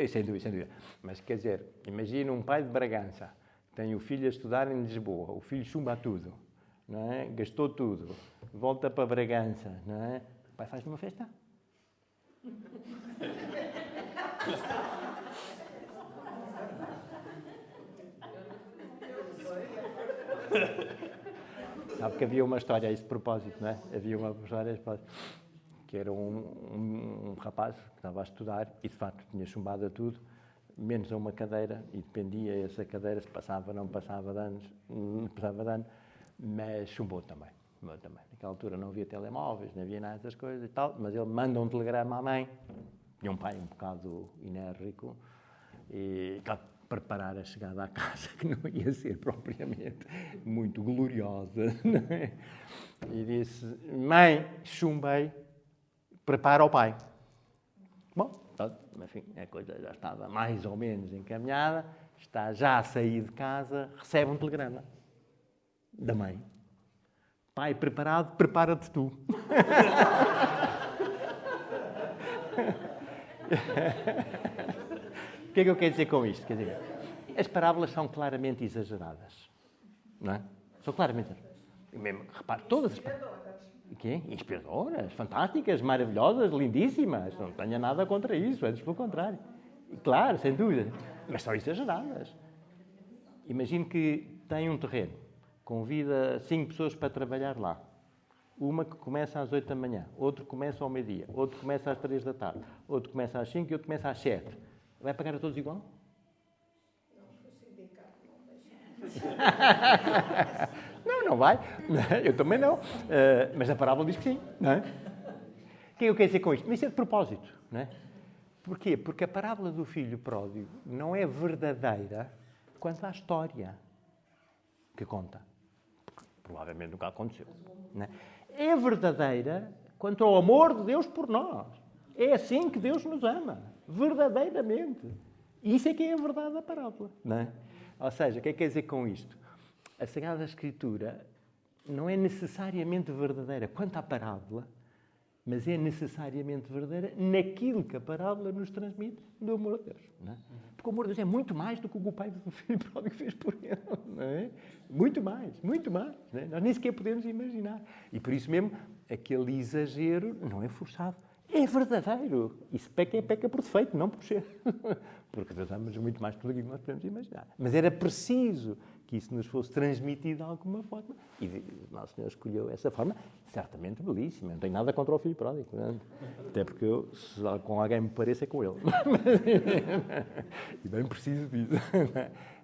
Sem dúvida, sem dúvida. Mas, quer dizer, imagina um pai de Bragança, tem o filho a estudar em Lisboa, o filho chumba tudo, não é? Gastou tudo, volta para Bragança, não é? O pai faz-lhe uma festa. Sabe que havia uma história a esse propósito, não é? Havia uma história a esse propósito, que era um rapaz que estava a estudar e, de facto, tinha chumbado a tudo, menos a uma cadeira, e dependia essa cadeira se passava ou não passava de ano, mas chumbou também. Naquela altura não havia telemóveis, não havia nada dessas coisas e tal, mas ele manda um telegrama à mãe, Tinha um pai um bocado enérgico e preparar a chegada à casa, que não ia ser propriamente muito gloriosa, não é? E disse: mãe, chumbei, prepara o pai. Bom, enfim, a coisa já estava mais ou menos encaminhada, está já a sair de casa, recebe um telegrama da mãe. Pai preparado, prepara-te tu. O que é que eu quero dizer com isto? Quer dizer, as parábolas são claramente exageradas. Não é? São claramente exageradas. Mesmo, repare, todas as parábolas. Inspiradoras, fantásticas, maravilhosas, lindíssimas. Não tenho nada contra isso, antes pelo contrário. Claro, sem dúvida. Mas são exageradas. Imagine que tem um terreno, convida 5 pessoas para trabalhar lá. Uma que começa às 8 da manhã, outro começa ao meio-dia, outro começa às 3 da tarde, outro começa às 5 e outro começa às 7. Vai pagar a todos igual? Não, o sindicato não deixa. Não vai. Eu também não. Mas a parábola diz que sim. Não é? O que é que eu quero dizer com isto? Mas isso é de propósito. Não é? Porquê? Porque a parábola do filho pródigo não é verdadeira quanto à história que conta. Porque provavelmente nunca aconteceu. Não é? É verdadeira quanto ao amor de Deus por nós. É assim que Deus nos ama. Verdadeiramente. Isso é que é a verdade da parábola. Não é? Ou seja, o que é que quer dizer com isto? A Sagrada Escritura não é necessariamente verdadeira quanto à parábola, mas é necessariamente verdadeira naquilo que a parábola nos transmite do amor de Deus. Não é? Porque o amor de Deus é muito mais do que o pai do filho pródigo fez por ele. Não é? Muito mais, muito mais. Não é? Nós nem sequer podemos imaginar. E por isso mesmo, aquele exagero não é forçado. É verdadeiro. E se peca, é peca por defeito, não por ser. Porque Deus ama muito mais tudo aquilo que nós podemos imaginar. Mas era preciso que isso nos fosse transmitido de alguma forma. E o Nosso Senhor escolheu essa forma, certamente belíssima. Não tenho nada contra o filho pródigo. Não? Até porque eu, se com alguém me pareça, é com ele. E bem preciso disso.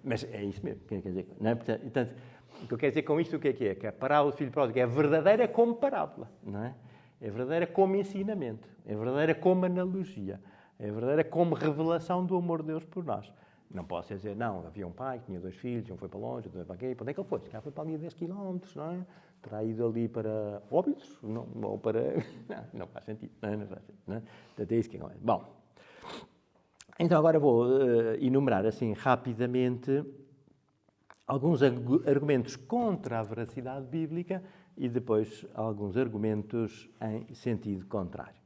Mas é isso mesmo. Quer dizer, não é? Portanto, o que eu quero dizer com isto, o que é? Que a parábola do filho pródigo é verdadeira como parábola. Não é? É verdadeira como ensinamento. É verdadeira como analogia. É verdadeira como revelação do amor de Deus por nós. Não posso dizer, não, havia um pai que tinha 2 filhos, um foi para longe, outro foi para aqui. Para onde é que ele foi? Se calhar foi para ali a 10 km, não é? Terá ido ali para Óbidos? Não, ou para... Não faz sentido. Não faz sentido. Não é? Portanto, é isso que é. Bom, então agora vou enumerar assim rapidamente alguns argumentos contra a veracidade bíblica e depois alguns argumentos em sentido contrário.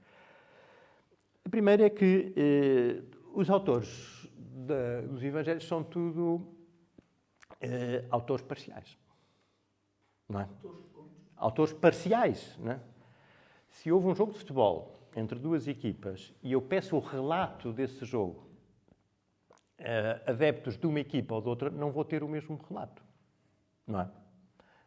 A primeira é que os autores dos Evangelhos são tudo autores parciais. Não é? Autores parciais. Não é? Se houve um jogo de futebol entre 2 equipas e eu peço o relato desse jogo, adeptos de uma equipa ou de outra, não vou ter o mesmo relato. Não é?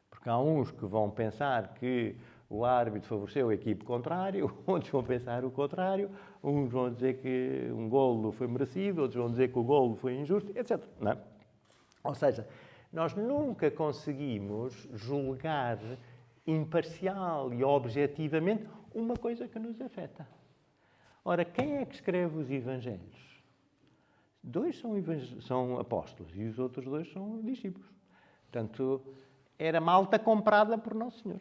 Porque há uns que vão pensar que o árbitro favoreceu a equipe contrária, outros vão pensar o contrário, uns vão dizer que um golo foi merecido, outros vão dizer que o golo foi injusto, etc. Não é? Ou seja, nós nunca conseguimos julgar imparcial e objetivamente uma coisa que nos afeta. Ora, quem é que escreve os Evangelhos? 2 são apóstolos e os outros 2 são discípulos. Portanto, era malta comprada por Nosso Senhor.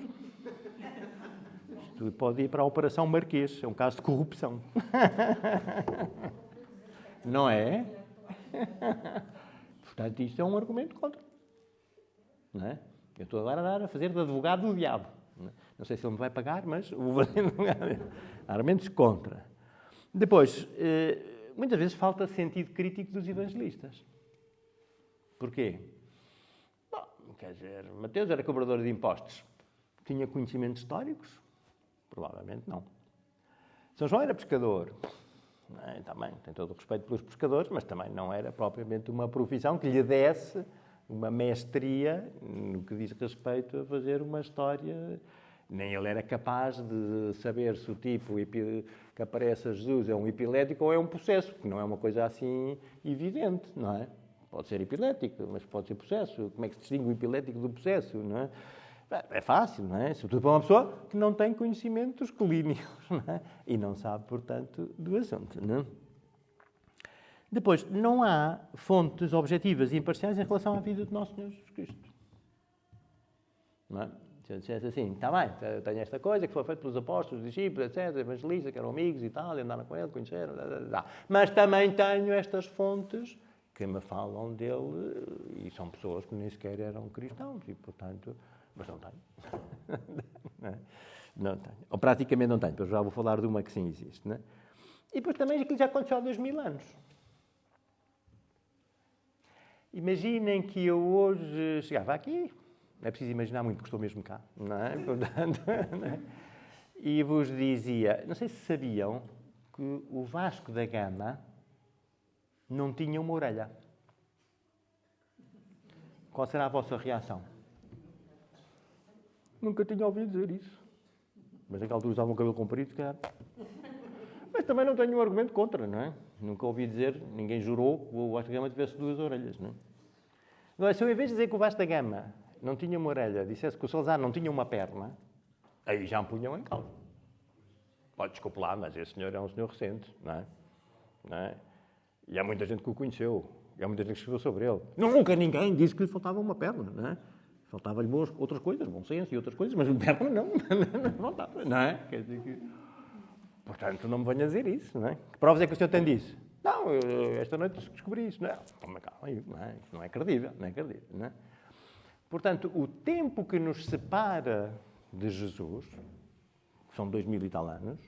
Isto pode ir para a Operação Marquês. É um caso de corrupção. Não é? Portanto, isto é um argumento contra. Não é? Eu estou agora a fazer de advogado do diabo. Não sei se ele me vai pagar, mas vou fazer de advogado. Argumentos contra. Depois, muitas vezes falta sentido crítico dos evangelistas. Porquê? Quer dizer, Mateus era cobrador de impostos. Tinha conhecimentos históricos? Provavelmente não. São João era pescador. Também tem todo o respeito pelos pescadores, mas também não era propriamente uma profissão que lhe desse uma mestria no que diz respeito a fazer uma história. Nem ele era capaz de saber se o tipo que aparece a Jesus é um epilético ou é um possesso, que não é uma coisa assim evidente, não é? Pode ser epilético, mas pode ser possesso. Como é que se distingue o epilético do possesso, não é? É fácil, não é? Sobretudo para uma pessoa que não tem conhecimentos clínicos, não é? E não sabe, portanto, do assunto, não é? Depois, não há fontes objetivas e imparciais em relação à vida do nosso Senhor Jesus Cristo. Não é? Se eu dissesse assim, está bem, eu tenho esta coisa que foi feita pelos apóstolos, discípulos, etc., evangelistas, que eram amigos e tal, e andaram com ele, conheceram, mas também tenho estas fontes que me falam dele, e são pessoas que nem sequer eram cristãos, e portanto, mas não tenho. Não é? Não tenho. Ou praticamente não tenho, mas já vou falar de uma que sim existe. Não é? E depois também aquilo já aconteceu há 2000 anos. Imaginem que eu hoje chegava aqui, não é preciso imaginar muito, porque estou mesmo cá, não é? Portanto, não é? E vos dizia, não sei se sabiam que o Vasco da Gama não tinha uma orelha. Qual será a vossa reação? Nunca tinha ouvido dizer isso. Mas naquela altura usavam o cabelo comprido, se calhar. Mas também não tenho um argumento contra, não é? Nunca ouvi dizer, ninguém jurou que o Vasco da Gama tivesse 2 orelhas, não é? Agora, se eu, em vez de dizer que o Vasco da Gama não tinha uma orelha, dissesse que o Salazar não tinha uma perna, aí já me punham em causa. Pode, desculpe lá, mas esse senhor é um senhor recente, não é? Não é? E há muita gente que o conheceu, e há muita gente que escreveu sobre ele. Nunca ninguém disse que lhe faltava uma perna, não é? Faltava-lhe outras coisas, bom senso e outras coisas, mas perna não, não faltava, não é? Quer dizer que... Portanto, não me venha dizer isso, não é? Que provas é que o senhor tem disso? Não, esta noite descobri isso. Não, toma calma aí, não é? Isto não é credível, não é credível, não é? Portanto, o tempo que nos separa de Jesus, que são 2000 e tal anos,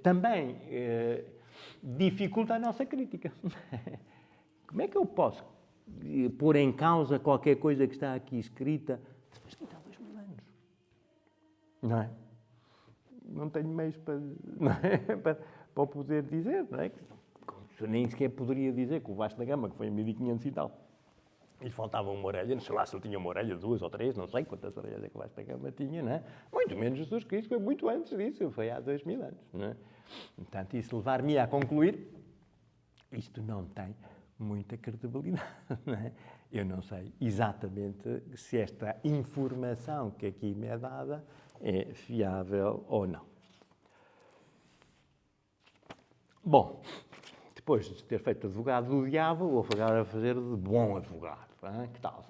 também dificulta a nossa crítica. Como é que eu posso pôr em causa qualquer coisa que está aqui escrita? Está escrita há 2000 anos. Não é? Não tenho meios para, não é? para o poder dizer, não é? Eu nem sequer poderia dizer que o Vasco da Gama, que foi em 1500 e tal, e faltava uma orelha, não sei lá se ele tinha uma orelha, 2 ou 3, não sei quantas orelhas é que o Vasco da Gama tinha, não é? Muito menos Jesus Cristo, foi muito antes disso, foi há 2000 anos, não é? Portanto, isso levar-me a concluir, isto não tem muita credibilidade, não é? Eu não sei exatamente se esta informação que aqui me é dada é fiável ou não. Bom, depois de ter feito advogado do diabo, vou agora fazer de bom advogado. Hein? Que tal?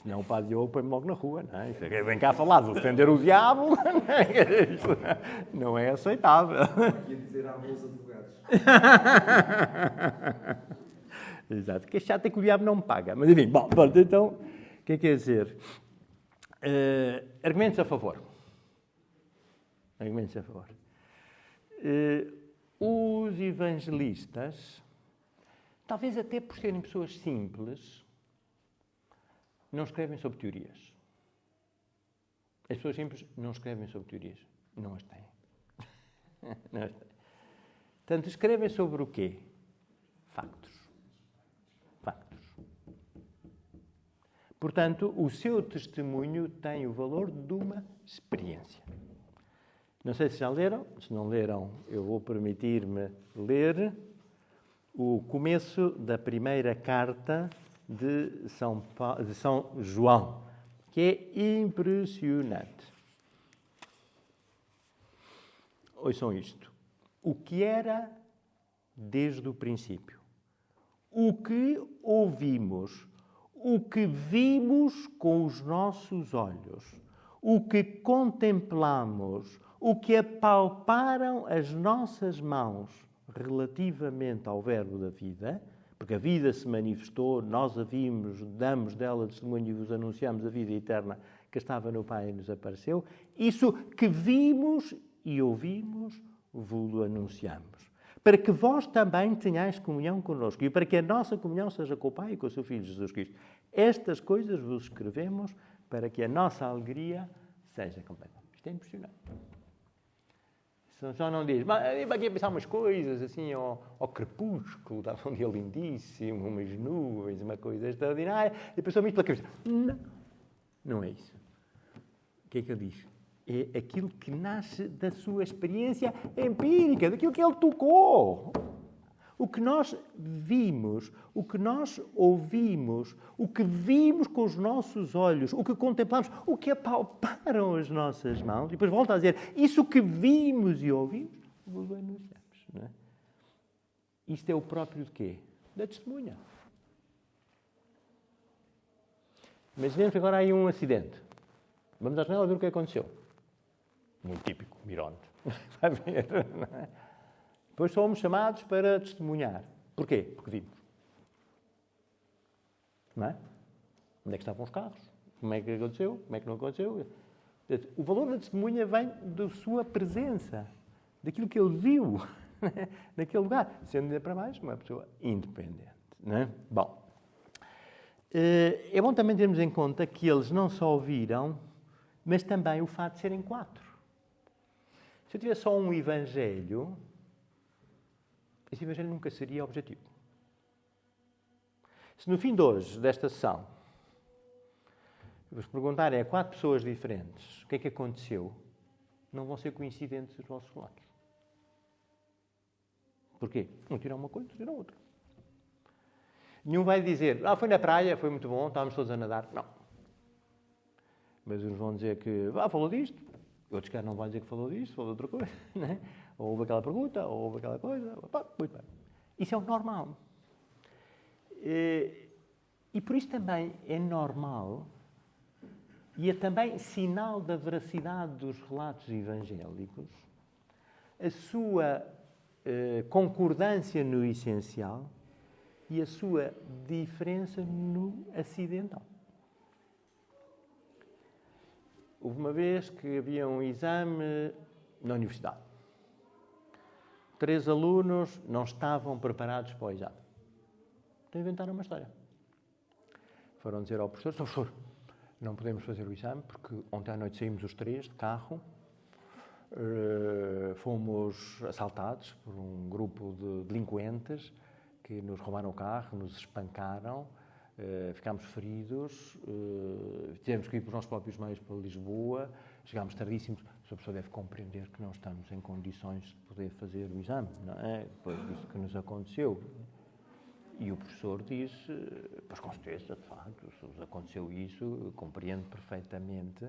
Senão o padre Diogo põe-me logo na rua. Não é? Vem cá falar de defender o diabo, não é aceitável. Ia dizer há bons advogados. Exato. Que chato é que o diabo não me paga. Mas enfim, bom, então, o que é quer dizer? Argumentos a favor. Argumentos a favor. Os evangelistas, talvez até por serem pessoas simples, não escrevem sobre teorias. As pessoas simples não escrevem sobre teorias. Não as têm. Não as têm. Portanto, escrevem sobre o quê? Factos. Factos. Portanto, o seu testemunho tem o valor de uma experiência. Não sei se já leram. Se não leram, eu vou permitir-me ler o começo da primeira carta de São João, que é impressionante. Ouçam isto. O que era desde o princípio, o que ouvimos, o que vimos com os nossos olhos, o que contemplamos, o que apalparam as nossas mãos relativamente ao verbo da vida, porque a vida se manifestou, nós a vimos, damos dela testemunho e vos anunciamos a vida eterna que estava no Pai e nos apareceu. Isso que vimos e ouvimos, vos anunciamos. Para que vós também tenhais comunhão connosco e para que a nossa comunhão seja com o Pai e com o seu Filho Jesus Cristo. Estas coisas vos escrevemos para que a nossa alegria seja completa. Isto é impressionante. São João não diz, mas aqui a pensar umas coisas assim ao crepúsculo, estava um dia lindíssimo, umas nuvens, uma coisa extraordinária, e passou-me isto pela cabeça. Não, não é isso. O que é que ele diz? É aquilo que nasce da sua experiência empírica, daquilo que ele tocou. O que nós vimos, o que nós ouvimos, o que vimos com os nossos olhos, o que contemplamos, o que apalparam as nossas mãos, e depois volta a dizer, isso que vimos e ouvimos, vos anunciamos. Não é? Isto é o próprio de quê? Da testemunha. Imaginemos que agora há aí um acidente. Vamos à janela ver o que aconteceu. Muito típico, Mironte. Vai ver, não é? Depois somos chamados para testemunhar. Porquê? Porque vimos. Não é? Onde é que estavam os carros? Como é que aconteceu? Como é que não aconteceu? O valor da testemunha vem da sua presença, daquilo que ele viu naquele lugar, sendo ainda para mais uma pessoa independente. Não é? Bom, é bom também termos em conta que eles não só viram, mas também o fato de serem 4. Se eu tivesse só um evangelho, esse evangelho nunca seria objetivo. Se no fim de hoje, desta sessão, vos perguntarem a 4 pessoas diferentes o que é que aconteceu, não vão ser coincidentes os vossos relatos. Porquê? Um tira uma coisa, outro tira outra. Nenhum vai dizer, foi na praia, foi muito bom, estávamos todos a nadar. Não. Mas uns vão dizer que, falou disto. Outros que não vão dizer que falou disto, falou de outra coisa. Né? Ou houve aquela pergunta, ou houve aquela coisa. Muito bem. Isso é o normal. E por isso também é normal e é também sinal da veracidade dos relatos evangélicos a sua concordância no essencial e a sua diferença no acidental. Houve uma vez que havia um exame na universidade. 3 alunos não estavam preparados para o exame. Então inventaram uma história. Foram dizer ao professor, professor, não podemos fazer o exame porque ontem à noite saímos os 3 de carro, fomos assaltados por um grupo de delinquentes que nos roubaram o carro, nos espancaram, ficámos feridos, tivemos que ir pelos nossos próprios meios para Lisboa, chegámos tardíssimos. O professor deve compreender que não estamos em condições de poder fazer o exame, não é? Depois disso que nos aconteceu. E o professor disse, pois com certeza, de facto, se vos aconteceu isso, compreendo perfeitamente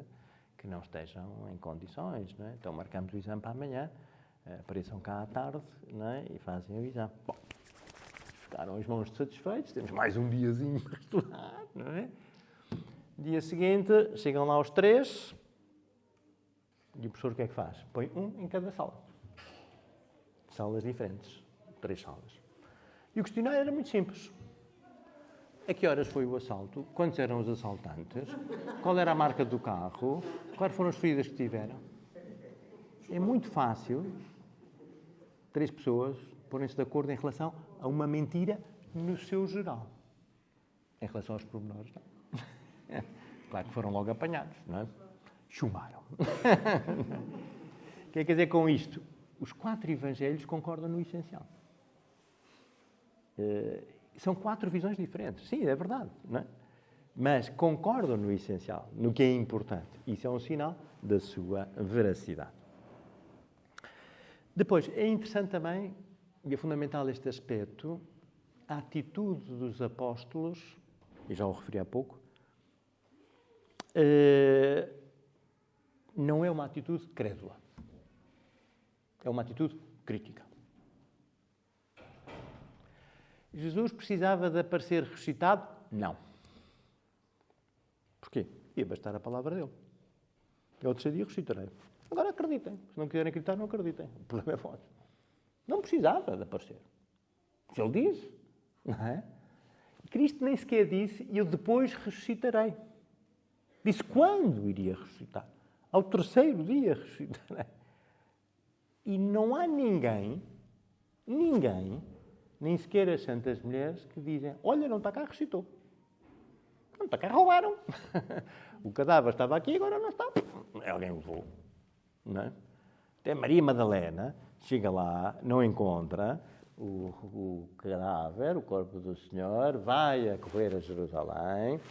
que não estejam em condições, não é? Então marcamos o exame para amanhã, apareçam cá à tarde, não é? E fazem o exame. Bom, ficaram os monstros satisfeitos, temos mais um diazinho para estudar, não é? Dia seguinte, chegam lá os 3, e o professor o que é que faz? Põe um em cada sala. Salas diferentes, 3 salas. E o questionário era muito simples. A que horas foi o assalto? Quantos eram os assaltantes? Qual era a marca do carro? Quais foram as feridas que tiveram? É muito fácil 3 pessoas porem-se de acordo em relação a uma mentira no seu geral. Em relação aos pormenores, não. Claro que foram logo apanhados, não é? Chumaram. O que é que quer dizer com isto? Os 4 evangelhos concordam no essencial. São 4 visões diferentes. Sim, é verdade, não é? Mas concordam no essencial, no que é importante. Isso é um sinal da sua veracidade. Depois, é interessante também, e é fundamental este aspecto, a atitude dos apóstolos, e já o referi há pouco, não é uma atitude crédula. É uma atitude crítica. Jesus precisava de aparecer ressuscitado? Não. Porquê? Ia bastar a palavra dele. Eu ao terceiro dia ressuscitarei. Agora acreditem. Se não quiserem acreditar, não acreditem. O problema é vosso. Não precisava de aparecer. Se ele disse, não é? Cristo nem sequer disse, eu depois ressuscitarei. Disse quando iria ressuscitar. Ao terceiro dia ressuscitarei. E não há ninguém, nem sequer as santas mulheres, que dizem, olha, não está cá, ressuscitou. Não está cá, roubaram. O cadáver estava aqui, agora não está. Alguém levou. Não é? Até Maria Madalena chega lá, não encontra o cadáver, o corpo do Senhor, vai a correr a Jerusalém,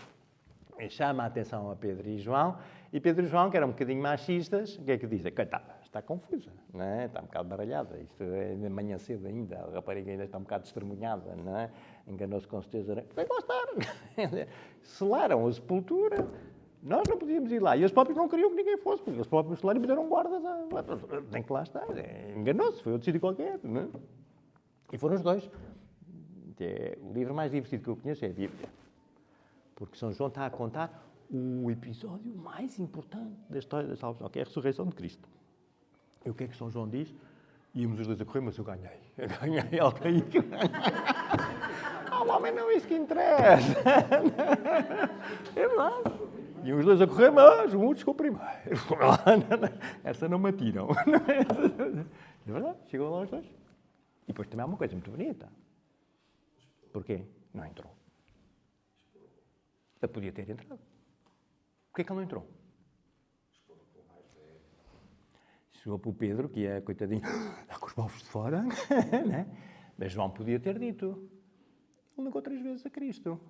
e chama a atenção a Pedro e João, e Pedro e João, que eram um bocadinho machistas, o que é que dizem? Coitadas, está confusa, não é? Está um bocado baralhada. Isto é de manhã cedo ainda, a rapariga ainda está um bocado estremunhada, não é? Enganou-se com certeza. Tem que lá estar. Selaram a sepultura, nós não podíamos ir lá. E eles próprios não queriam que ninguém fosse, porque eles próprios selaram e puseram guardas. Tem que lá estar. Enganou-se, foi outro sítio qualquer, não é? E foram os dois. O livro mais divertido que eu conheço é a Bíblia. Porque São João está a contar o episódio mais importante da história da salvação, que é a ressurreição de Cristo. E o que é que São João diz? Íamos os dois a correr, mas eu ganhei. Eu ganhei, Alcaí. Ao homem não é isso que interessa. É verdade. Iam os dois a correr, mas um chegou primeiro. Essa não me atiram. É verdade, chegou lá os dois. E depois também há uma coisa muito bonita. Porquê? Não entrou. Ele podia ter entrado. Porquê que ele não entrou? Chegou para o Pedro, que é coitadinho, está com os povos de fora, né? Mas João podia ter dito. Ele negou 3 vezes a Cristo.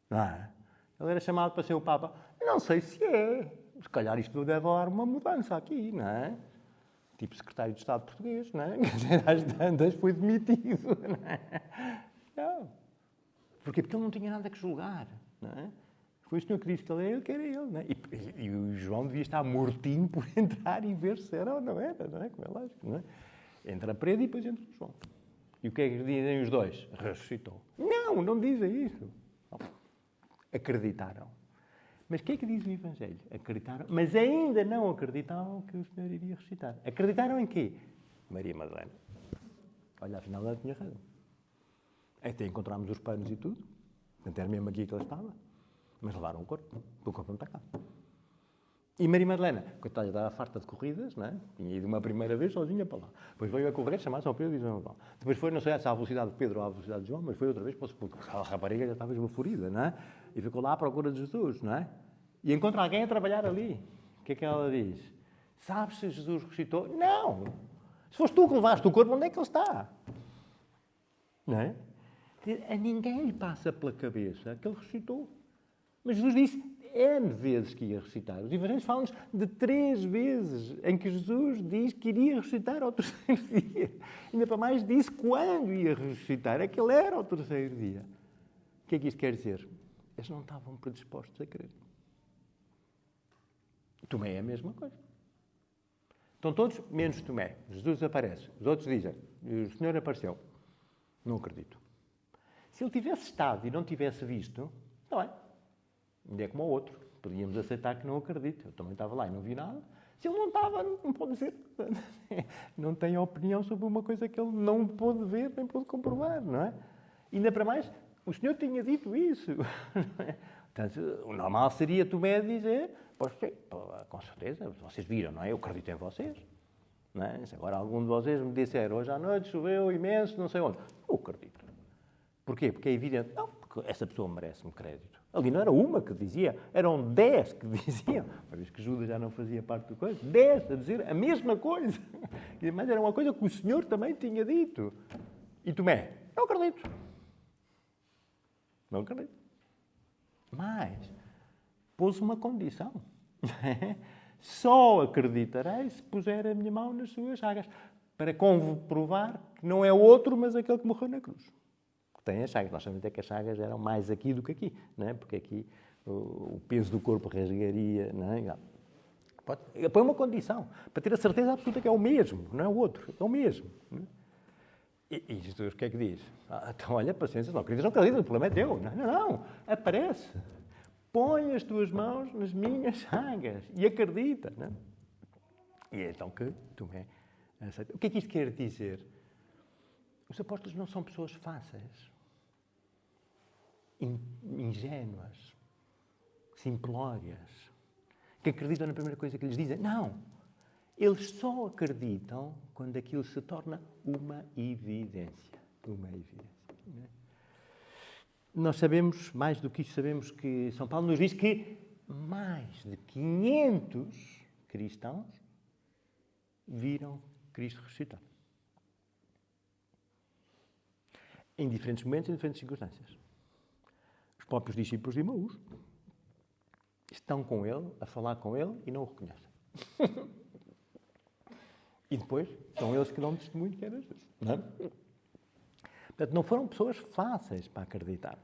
Não é? Ele era chamado para ser o Papa. Não sei se é. Se calhar isto deve dar uma mudança aqui, não é? Tipo secretário de Estado português, não é? Às tantas foi demitido, não é? Não. Porquê? Porque ele não tinha nada que julgar, não é? Foi o Senhor que disse que ele era ele, que era ele, não é? E o João devia estar mortinho por entrar e ver se era ou não era, não é? Como é lógico, não é? Entra a parede e depois entra o João. E o que é que dizem os dois? Ressuscitou. Não, não dizem isso. Não. Acreditaram. Mas o que é que diz o Evangelho? Acreditaram, mas ainda não acreditavam que o Senhor iria ressuscitar. Acreditaram em quê? Maria Madalena. Olha, afinal ela tinha razão. Até encontramos os panos e tudo. Portanto, era mesmo aqui que ela estava. Mas levaram o corpo não está cá. E Maria Madalena, coitada, estava farta de corridas, não é? Tinha ido uma primeira vez sozinha para lá. Depois veio a correr, chamar São Pedro e São João. Depois foi, não sei se à velocidade de Pedro ou à velocidade de João, mas foi outra vez para o sepulcro. A rapariga já estava esbaforida, não é? E ficou lá à procura de Jesus, não é? E encontra alguém a trabalhar ali. O que é que ela diz? Sabes se Jesus ressuscitou? Não! Se foste tu que levaste o corpo, onde é que ele está? Não é? A ninguém lhe passa pela cabeça que ele ressuscitou. Mas Jesus disse N vezes que ia ressuscitar. Os evangelhos falam-nos de 3 vezes em que Jesus diz que iria ressuscitar ao 3º dia. Ainda para mais disse quando ia ressuscitar. É que ele era ao 3º dia. O que é que isto quer dizer? Eles não estavam predispostos a crer. Tomé é a mesma coisa. Estão todos menos Tomé. Jesus aparece. Os outros dizem, o Senhor apareceu. Não acredito. Se ele tivesse estado e não tivesse visto, está bem. Ainda é como o outro. Podíamos aceitar que não acredito. Eu também estava lá e não vi nada. Se ele não estava, não pode dizer. Não tem opinião sobre uma coisa que ele não pôde ver, nem pôde comprovar, não é? Ainda para mais, o Senhor tinha dito isso. Portanto, o normal seria Tomé dizer, pois, com certeza, vocês viram, não é? Eu acredito em vocês. Não é? Se agora algum de vocês me disser, hoje à noite choveu imenso, não sei onde. Eu acredito. Porquê? Porque é evidente. Não, porque essa pessoa merece-me crédito. Ali não era uma que dizia, eram 10 que diziam. Uma vez que Judas já não fazia parte do coisa, 10 a dizer a mesma coisa. Mas era uma coisa que o Senhor também tinha dito. E Tomé, não acredito. Não acredito. Mas pôs uma condição. Só acreditarei se puser a minha mão nas suas chagas. Para comprovar que não é outro, mas aquele que morreu na cruz. Tem as chagas. Nós sabemos até que as chagas eram mais aqui do que aqui, não é? Porque aqui o peso do corpo rasgaria, não é? Põe uma condição, para ter a certeza absoluta que é o mesmo, não é o outro, é o mesmo. E Jesus o que é que diz? Então, olha, paciência, não acreditas, o problema é teu. Não, aparece. Põe as tuas mãos nas minhas chagas e acredita. Não é? E é então que Tomé aceita. O que é que isto quer dizer? Os apóstolos não são pessoas fáceis, ingênuas, simplórias, que acreditam na primeira coisa que lhes dizem. Não! Eles só acreditam quando aquilo se torna uma evidência. Uma evidência. Nós sabemos, mais do que isso, sabemos que São Paulo nos diz que mais de 500 cristãos viram Cristo ressuscitar. Em diferentes momentos, em diferentes circunstâncias. Os próprios discípulos de Emaús estão com ele, a falar com ele e não o reconhecem. E depois são eles que dão testemunho que era Jesus. Não é? Portanto, não foram pessoas fáceis para acreditar.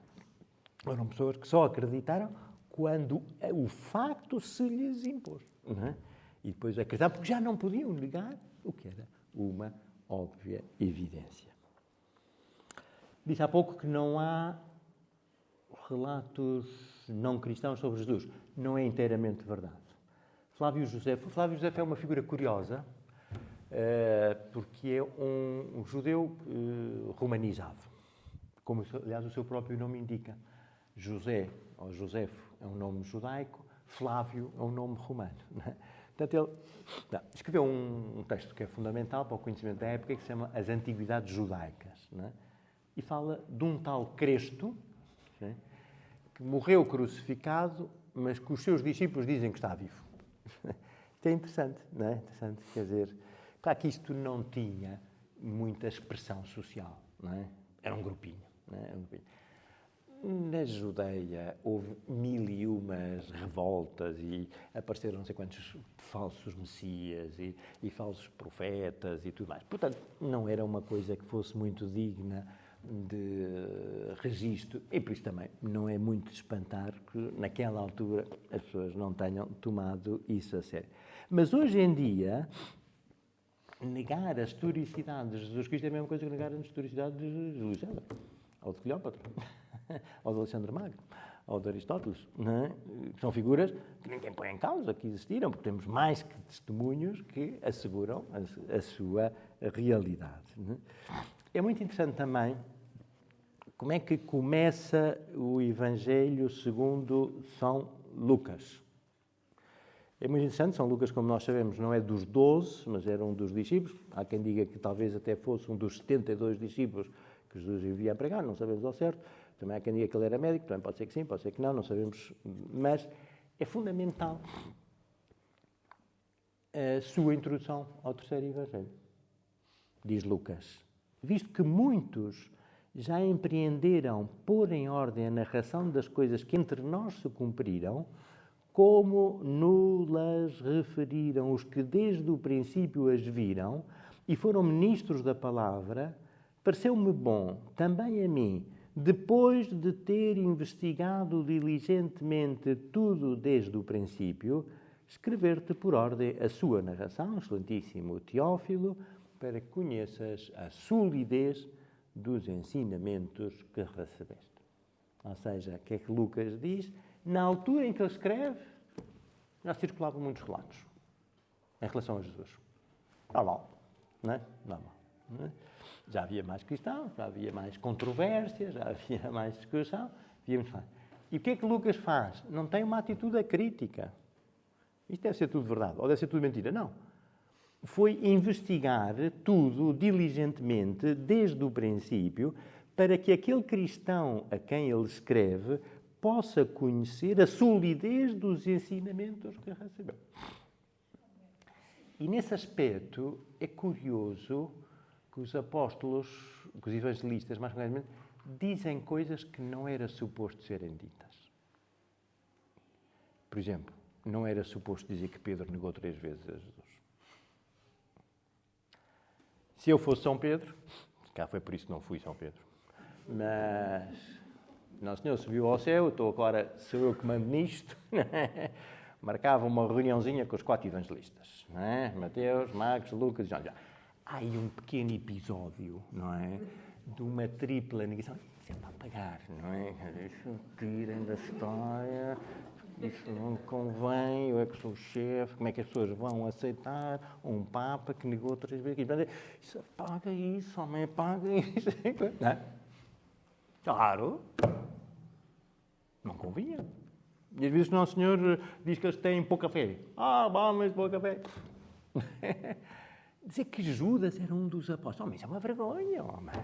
Foram pessoas que só acreditaram quando o facto se lhes impôs. Não é? E depois acreditaram porque já não podiam negar o que era uma óbvia evidência. Disse há pouco que não há relatos não cristãos sobre Jesus. Não é inteiramente verdade. Flávio Josefo é uma figura curiosa, porque é um judeu romanizado, como, aliás, o seu próprio nome indica. José, ou Josefo, é um nome judaico, Flávio é um nome romano. Não é? Portanto, ele escreveu um texto que é fundamental para o conhecimento da época, que se chama As Antiguidades Judaicas. Não é? E fala de um tal Cresto, não é? Que morreu crucificado, mas que os seus discípulos dizem que está vivo. Isto é interessante, não é? Interessante, quer dizer, claro que isto não tinha muita expressão social, não é? Era um grupinho, não é? Era um grupinho. Na Judeia houve 1001 revoltas e apareceram não sei quantos falsos messias e falsos profetas e tudo mais. Portanto, não era uma coisa que fosse muito digna de registro e por isso também não é muito de espantar que naquela altura as pessoas não tenham tomado isso a sério. Mas hoje em dia, negar a historicidade de Jesus Cristo é a mesma coisa que negar a historicidade de Júlio César, ou de Cleópatra, ou de Alexandre Magno, ou de Aristóteles, não é? São figuras que ninguém põe em causa, que existiram, porque temos mais que testemunhos que asseguram a sua realidade. Não é? É muito interessante também como é que começa o Evangelho segundo São Lucas. É muito interessante, São Lucas, como nós sabemos, não é dos 12, mas era um dos discípulos. Há quem diga que talvez até fosse um dos 72 discípulos que Jesus envia a pregar, não sabemos ao certo. Também há quem diga que ele era médico, também pode ser que sim, pode ser que não sabemos. Mas é fundamental a sua introdução ao terceiro Evangelho. Diz Lucas, visto que muitos já empreenderam pôr em ordem a narração das coisas que entre nós se cumpriram, como nulas referiram os que desde o princípio as viram e foram ministros da palavra, pareceu-me bom, também a mim, depois de ter investigado diligentemente tudo desde o princípio, escrever-te por ordem a sua narração, excelentíssimo Teófilo, para que conheças a solidez dos ensinamentos que recebeste. Ou seja, o que é que Lucas diz? Na altura em que ele escreve, já circulavam muitos relatos em relação a Jesus. Normal, não é? Normal. Não é? Já havia mais cristãos, já havia mais controvérsias, já havia mais discussão, havia muito mais. E o que é que Lucas faz? Não tem uma atitude crítica. Isto deve ser tudo verdade, ou deve ser tudo mentira. Não. Foi investigar tudo diligentemente, desde o princípio, para que aquele cristão a quem ele escreve possa conhecer a solidez dos ensinamentos que recebeu. E nesse aspecto é curioso que os apóstolos, que os evangelistas, mais concretamente, dizem coisas que não era suposto serem ditas. Por exemplo, não era suposto dizer que Pedro negou 3 vezes a Jesus. Se eu fosse São Pedro, cá foi por isso que não fui São Pedro, mas Nosso Senhor subiu ao céu, agora sou eu que mando nisto, marcava uma reuniãozinha com os 4 evangelistas, não é? Mateus, Marcos, Lucas e João. Há aí um pequeno episódio, não é? De uma tripla negação. Isso é para pagar, não é? Isso tirem da história, isso não convém, eu é que sou o chefe, como é que as pessoas vão aceitar um Papa que negou 3 vezes? Isso apaga isso, homem, apaga isso. Não é? Claro, não convinha. E às vezes o Nosso Senhor diz que eles têm pouca fé. Bom, mas pouca fé. Dizer que Judas era um dos apóstolos. Homem, isso é uma vergonha, homem.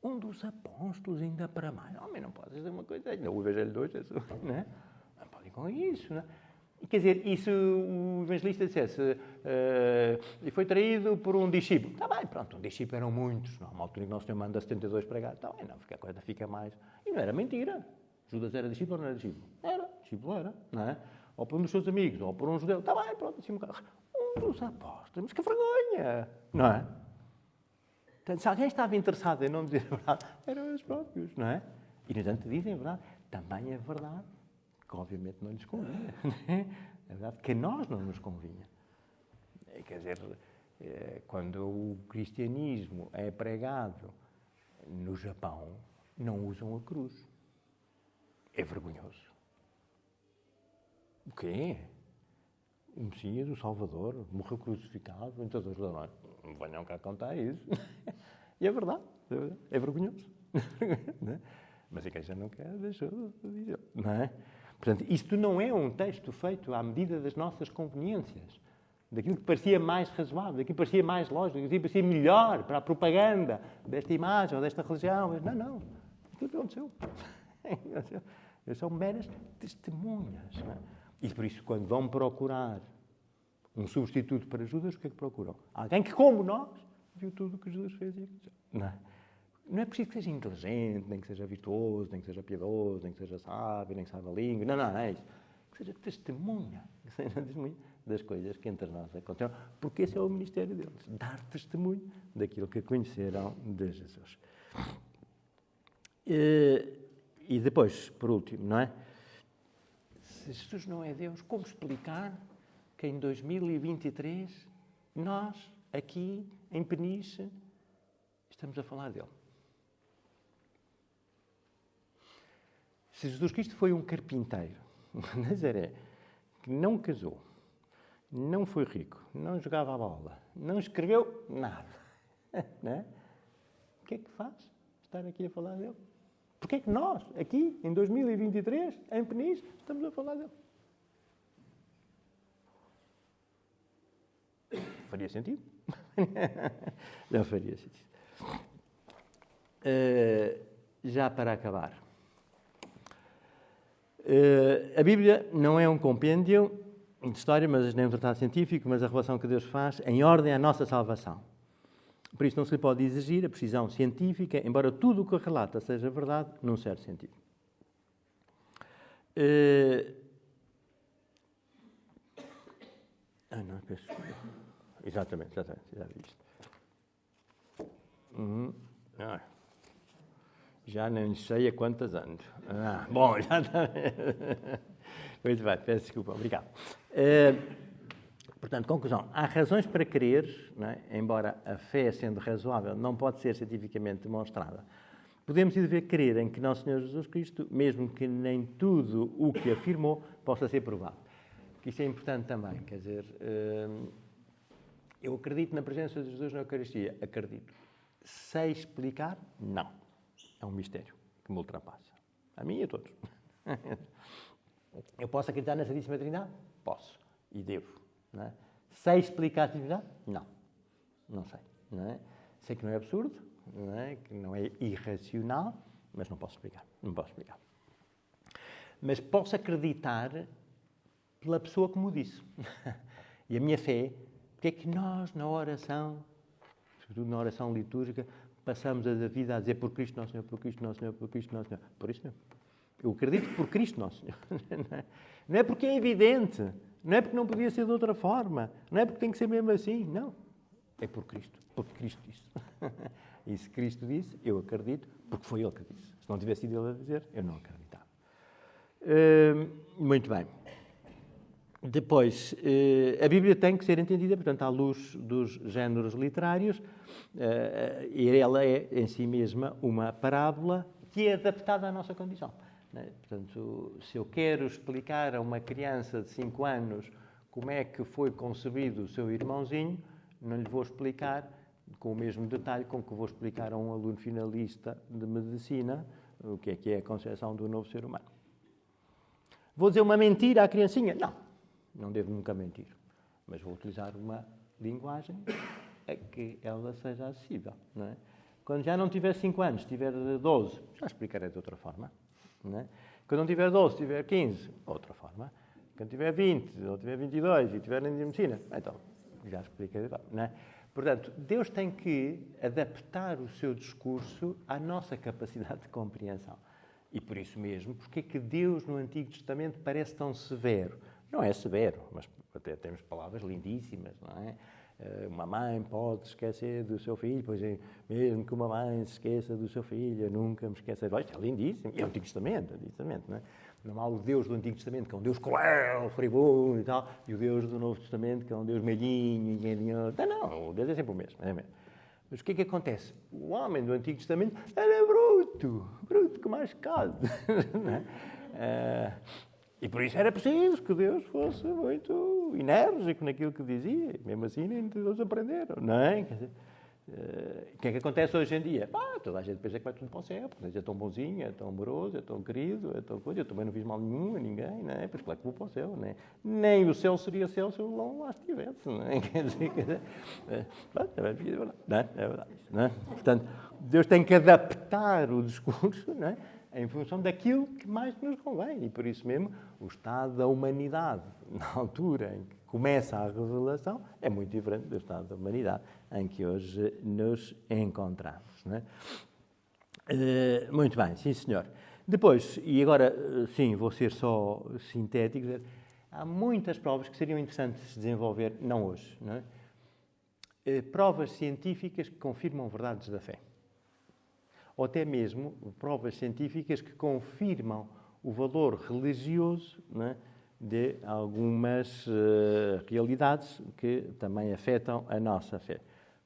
Um dos apóstolos ainda para mais. Homem, não pode dizer uma coisa. Ainda o Evangelho de hoje, não é? Não pode ir com isso, não é? Quer dizer, e se o evangelista dissesse e foi traído por um discípulo? Está bem, pronto, um discípulo eram muitos. Não, uma altura em que o Nosso Senhor manda 72 pregar. Está bem, não, a coisa fica mais... E não era mentira. Judas era discípulo ou não era discípulo? Era, discípulo era, não é? Ou por um dos seus amigos, ou por um judeu. Está bem, pronto, assim um bocado. Um dos apóstolos. Mas que vergonha! Não é? Portanto, se alguém estava interessado em não dizer a verdade, eram eles próprios, não é? E, no entanto, dizem a verdade. Também é verdade que, obviamente, não lhes convinha. É verdade que a nós não nos convinha. Quer dizer, quando o cristianismo é pregado no Japão, não usam a cruz. É vergonhoso. O quê? O Messias, o Salvador, morreu crucificado, vencedor da noite. Não venham cá contar isso. E é verdade. É vergonhoso. Não é? Mas a Igreja não quer, deixou de dizer. Não é? Portanto, isto não é um texto feito à medida das nossas conveniências. Daquilo que parecia mais razoável, daquilo que parecia mais lógico, daquilo que parecia melhor para a propaganda desta imagem ou desta religião. Não, não. Aquilo que aconteceu. São meras testemunhas. Não é? E por isso, quando vão procurar um substituto para Judas, o que é que procuram? Alguém que, como nós, viu tudo o que Jesus fez e aconteceu. Não é? Não é preciso que seja inteligente, nem que seja virtuoso, nem que seja piedoso, nem que seja sábio, nem que saiba a língua. Não, não, não é isso. Que seja testemunha. Que seja testemunha das coisas que entre nós aconteceram. Porque esse é o ministério deles. Dar testemunho daquilo que conheceram de Jesus. E depois, por último, não é? Se Jesus não é Deus, como explicar que em 2023 nós, aqui em Peniche, estamos a falar dele? Se Jesus Cristo foi um carpinteiro, Nazaré, que não casou, não foi rico, não jogava a bola, não escreveu nada, não é? O que é que faz estar aqui a falar dele? Porquê é que nós, aqui, em 2023, em Peniche, estamos a falar dele? Faria sentido? Não faria sentido. Já para acabar. A Bíblia não é um compêndio de história, mas nem um tratado científico, mas a revelação que Deus faz em ordem à nossa salvação. Por isso não se lhe pode exigir a precisão científica, embora tudo o que relata seja verdade, num certo sentido. Não, peço desculpa. Exatamente, já vi isto. Já nem sei há quantos anos. Bom, já está. Muito bem, peço desculpa, obrigado. Portanto, conclusão. Há razões para crer, não é? Embora a fé, sendo razoável, não pode ser cientificamente demonstrada. Podemos ir ver crer em que Nosso Senhor Jesus Cristo, mesmo que nem tudo o que afirmou, possa ser provado. Isto é importante também, quer dizer, eu acredito na presença de Jesus na Eucaristia. Acredito. Sei explicar? Não. É um mistério que me ultrapassa. A mim e a todos. Eu posso acreditar na Santíssima Trindade? Posso. E devo. Não é? Sei explicar a Trindade? Não. Não sei. Não é? Sei que não é absurdo, não é? Que não é irracional, mas não posso explicar. Não posso explicar. Mas posso acreditar pela pessoa que me disse. E a minha fé, porque é que nós, na oração, sobretudo na oração litúrgica, passamos a vida a dizer por Cristo Nosso Senhor, por Cristo Nosso Senhor, por Cristo Nosso Senhor. Por isso mesmo. Eu acredito por Cristo Nosso Senhor. Não é porque é evidente. Não é porque não podia ser de outra forma. Não é porque tem que ser mesmo assim. Não. É por Cristo. Porque Cristo disse. E se Cristo disse, eu acredito, porque foi Ele que disse. Se não tivesse sido Ele a dizer, eu não acreditava. Muito bem. Depois, a Bíblia tem que ser entendida, portanto, à luz dos géneros literários, e ela é, em si mesma, uma parábola que é adaptada à nossa condição. Né? Portanto, se eu quero explicar a uma criança de 5 anos como é que foi concebido o seu irmãozinho, não lhe vou explicar com o mesmo detalhe com que vou explicar a um aluno finalista de medicina o que é a concepção do novo ser humano. Vou dizer uma mentira à criancinha? Não. Não devo nunca mentir, mas vou utilizar uma linguagem a que ela seja acessível. Não é? Quando já não tiver 5 anos, tiver 12, já explicarei de outra forma. Não é? Quando não tiver 12, tiver 15, outra forma. Quando tiver 20, ou tiver 22 e tiver em medicina, então já expliquei de outra forma. Não é? Portanto, Deus tem que adaptar o seu discurso à nossa capacidade de compreensão. E por isso mesmo, porque é que Deus no Antigo Testamento parece tão severo? Não é severo, mas Até temos palavras lindíssimas, não é? Uma mãe pode se esquecer do seu filho, pois é, mesmo que uma mãe se esqueça do seu filho, eu nunca me esquecerei. Isto é lindíssimo. E é o Antigo Testamento, não é? Não há o Deus do Antigo Testamento, que é um Deus cruel, furibundo e tal, e o Deus do Novo Testamento, que é um Deus melhinho, engenhoso. Não, o Deus é sempre o mesmo. Mas o que é que acontece? O homem do Antigo Testamento era bruto que mais caso. E por isso era preciso que Deus fosse muito enérgico naquilo que dizia. Mesmo assim, nem todos aprenderam, não é? Quer dizer, o que é que acontece hoje em dia? Toda a gente pensa que vai tudo para o céu, porque é tão bonzinho, é tão amoroso, é tão querido, é tão coisa. Eu também não fiz mal nenhum a ninguém, não é? Pois claro que vou para o céu, não é? Nem o céu seria céu se eu não lá estivesse, não é? Quer dizer, não é? É verdade, não é? Portanto, Deus tem que adaptar o discurso, não é? Em função daquilo que mais nos convém. E por isso mesmo, o estado da humanidade, na altura em que começa a revelação, é muito diferente do estado da humanidade em que hoje nos encontramos. Não é? Muito bem, sim senhor. Depois, e agora, sim, vou ser só sintético, há muitas provas que seriam interessantes desenvolver, não hoje, não é? Provas científicas que confirmam verdades da fé. Ou até mesmo provas científicas que confirmam o valor religioso, né, de algumas realidades que também afetam a nossa fé.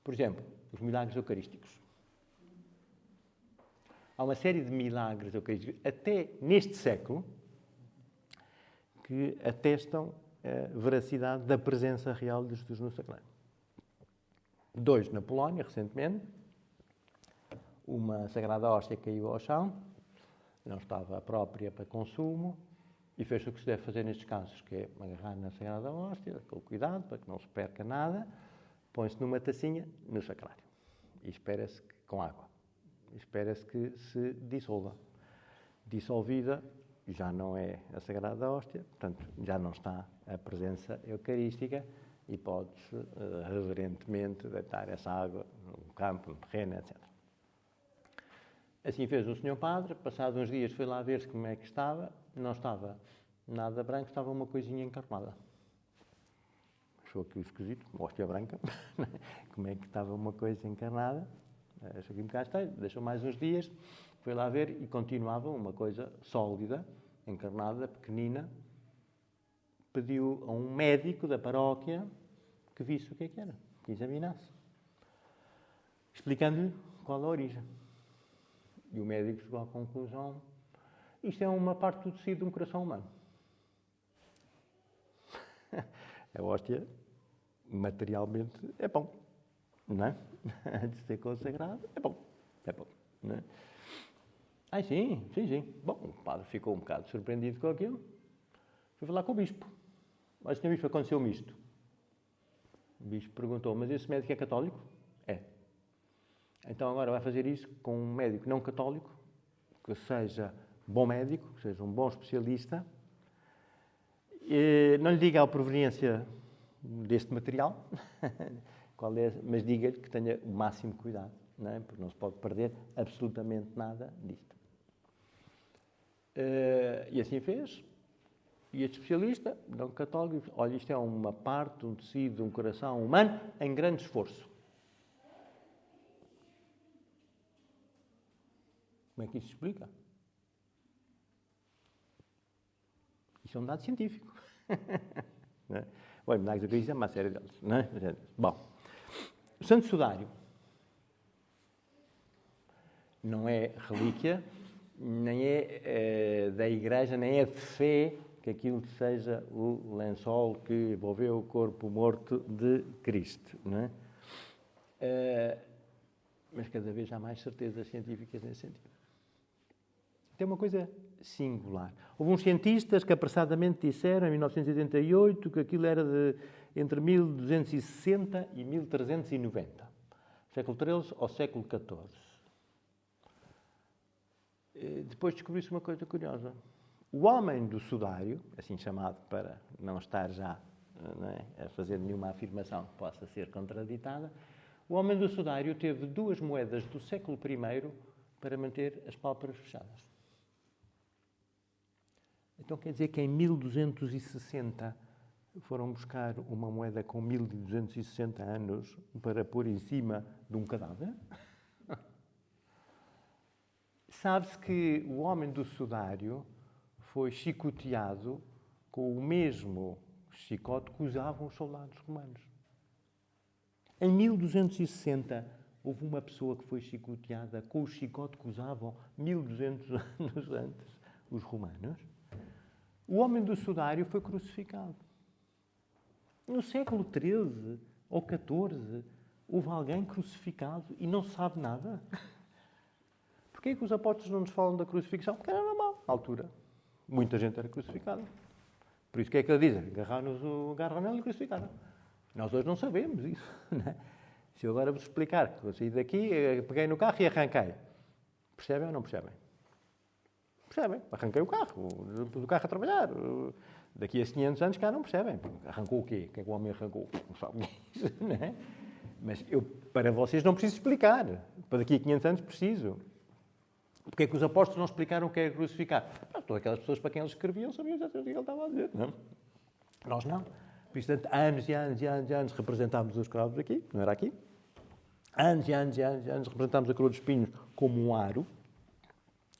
Por exemplo, os milagres eucarísticos. Há uma série de milagres eucarísticos, até neste século, que atestam a veracidade da presença real de Jesus no sacrário. 2 na Polónia, recentemente. Uma sagrada hóstia caiu ao chão, não estava própria para consumo, e fez o que se deve fazer nestes casos, que é agarrar na sagrada hóstia, com cuidado, para que não se perca nada, põe-se numa tacinha no sacrário. E espera-se com água. Espera-se que se dissolva. Dissolvida, já não é a sagrada hóstia, portanto, já não está a presença eucarística, e pode-se reverentemente deitar essa água no campo, no terreno, etc. Assim fez o senhor padre, passados uns dias foi lá ver como é que estava, não estava nada branco, estava uma coisinha encarnada. Achou aquilo esquisito, uma hóstia branca, como é que estava uma coisa encarnada, achou aqui um bocado estranho, deixou mais uns dias, foi lá ver e continuava uma coisa sólida, encarnada, pequenina, pediu a um médico da paróquia que visse o que é que era, que examinasse, explicando-lhe qual a origem. E o médico chegou à conclusão: isto é uma parte do tecido de um coração humano. A hóstia, materialmente, é bom, não é? Antes de ser consagrado, é bom, não é? Sim. Bom, o padre ficou um bocado surpreendido com aquilo. Foi falar com o bispo. Mas, senhor bispo, aconteceu-me isto. O bispo perguntou: mas esse médico é católico? É. Então agora vai fazer isso com um médico não católico, que seja bom médico, que seja um bom especialista. Não lhe diga a proveniência deste material, qual é, mas diga-lhe que tenha o máximo cuidado, não é? Porque não se pode perder absolutamente nada disto. E assim fez. E este especialista, não católico, disse: olha, isto é uma parte, um tecido, um coração humano em grande esforço. Como é que isso se explica? Isso é um dado científico. Não é? O milagres eucarísticos é uma série deles. Não é? Bom, o Santo Sudário não é relíquia, nem é da Igreja, nem é de fé que aquilo seja o lençol que envolveu o corpo morto de Cristo. Não é? Mas cada vez há mais certezas científicas nesse sentido. Tem uma coisa singular. Houve uns cientistas que apressadamente disseram, em 1988, que aquilo era de entre 1260 e 1390. Século XIII ao século XIV. Depois descobriu-se uma coisa curiosa. O homem do sudário, assim chamado para não estar já, não é, a fazer nenhuma afirmação que possa ser contraditada, o homem do sudário teve 2 moedas do século I para manter as pálpebras fechadas. Então quer dizer que em 1260 foram buscar uma moeda com 1260 anos para pôr em cima de um cadáver? Sabe-se que o homem do sudário foi chicoteado com o mesmo chicote que usavam os soldados romanos. Em 1260, houve uma pessoa que foi chicoteada com o chicote que usavam 1200 anos antes os romanos. O homem do sudário foi crucificado. No século XIII ou XIV, houve alguém crucificado e não se sabe nada. Porquê que os apóstolos não nos falam da crucifixão? Porque era normal, na altura. Muita gente era crucificada. Por isso que é que eles dizem? Agarraram-nos o garranel e crucificaram. Nós hoje não sabemos isso. Não é? Se eu agora vos explicar que eu saí daqui, peguei no carro e arranquei. Percebem ou não percebem? Percebem? Arranquei o carro, do carro a trabalhar. Daqui a 500 anos cá não percebem. Arrancou o quê? O que é que o homem arrancou? Não sabe isso, não é? Mas eu, para vocês, não preciso explicar. Para daqui a 500 anos preciso. Porque é que os apóstolos não explicaram o que é crucificar? Todas aquelas pessoas para quem eles escreviam sabiam exatamente o que ele estava a dizer. Não? Nós não. Por isso, anos e anos e anos e anos representámos os cravos aqui, não era aqui. Anos e anos e anos e anos representámos a coroa dos espinhos como um aro.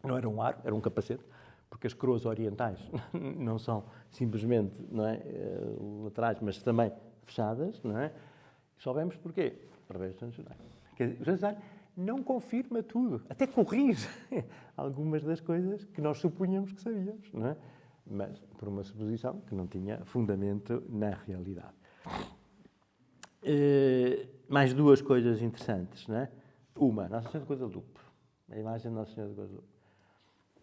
Não era um aro, era um capacete. Porque as coroas orientais não são simplesmente, não é, laterais, mas também fechadas, não é? Soubemos porquê? Através do Santo Sudário. O Santo Sudário não confirma tudo, até corrige algumas das coisas que nós supunhamos que sabíamos, não é? Mas por uma suposição que não tinha fundamento na realidade. Mais duas coisas interessantes, não é? Uma, Nossa Senhora de Guadalupe, a imagem de Nossa Senhora de Guadalupe.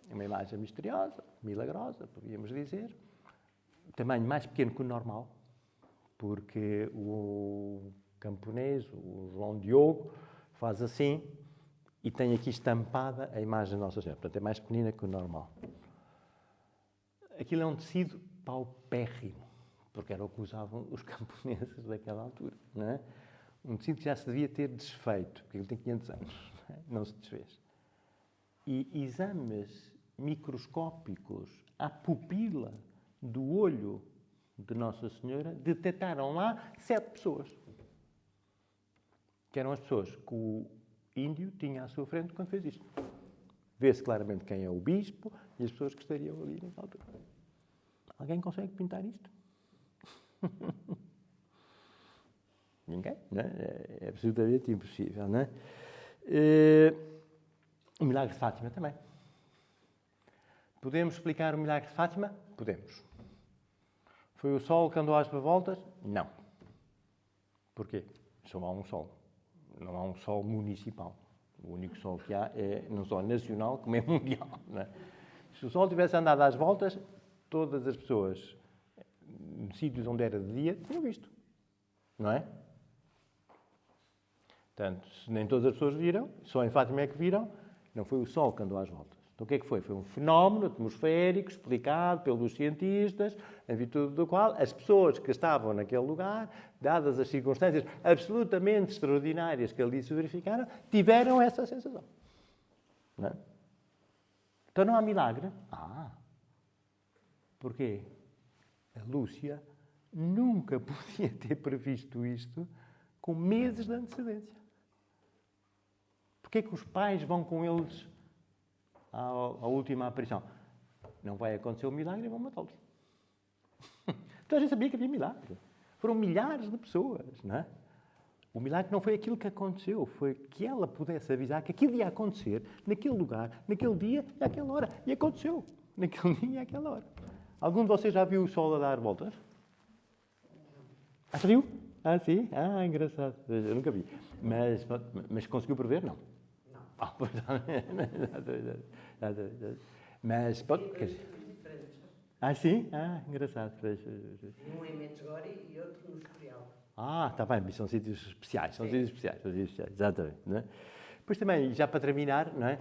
É uma imagem misteriosa, milagrosa, podíamos dizer. Tamanho mais pequeno que o normal, porque o camponês, o João Diogo, faz assim e tem aqui estampada a imagem de Nossa Senhora. Portanto, é mais pequenina que o normal. Aquilo é um tecido paupérrimo, porque era o que usavam os camponeses daquela altura. Não é? Um tecido que já se devia ter desfeito, porque ele tem 500 anos, não se desfez. E exames microscópicos à pupila do olho de Nossa Senhora detectaram lá 7 pessoas. Que eram as pessoas que o índio tinha à sua frente quando fez isto. Vê-se claramente quem é o bispo e as pessoas que estariam ali nessa altura. Alguém consegue pintar isto? Ninguém, não é? É absolutamente impossível, não é? O milagre de Fátima também. Podemos explicar o milagre de Fátima? Podemos. Foi o sol que andou às voltas? Não. Porquê? Só há um sol. Não há um sol municipal. O único sol que há é não só nacional, como é mundial. Não é? Se o sol tivesse andado às voltas, todas as pessoas, em sítios onde era de dia, tinham visto. Não é? Portanto, se nem todas as pessoas viram, só em Fátima é que viram, não foi o sol que andou às voltas. Então, o que é que foi? Foi um fenómeno atmosférico explicado pelos cientistas, em virtude do qual as pessoas que estavam naquele lugar, dadas as circunstâncias absolutamente extraordinárias que ali se verificaram, tiveram essa sensação. Não é? Então, não há milagre? Porquê? A Lúcia nunca podia ter previsto isto com meses de antecedência. Porquê que os pais vão com eles à última aparição? Não vai acontecer o milagre e vão matá-los. Então a gente sabia que havia milagre. Foram milhares de pessoas, não é? O milagre não foi aquilo que aconteceu, foi que ela pudesse avisar que aquilo ia acontecer naquele lugar, naquele dia e àquela hora. E aconteceu naquele dia e àquela hora. Algum de vocês já viu o sol a dar voltas? Já viu? Sim? Engraçado. Eu nunca vi. Mas conseguiu prever? Não. Mas pode. Sim? Engraçado. Um em Medjugorje e outro no Escorial. Está bem, são sítios especiais. São sítios especiais, exatamente. Não é? Depois também, já para terminar, não é?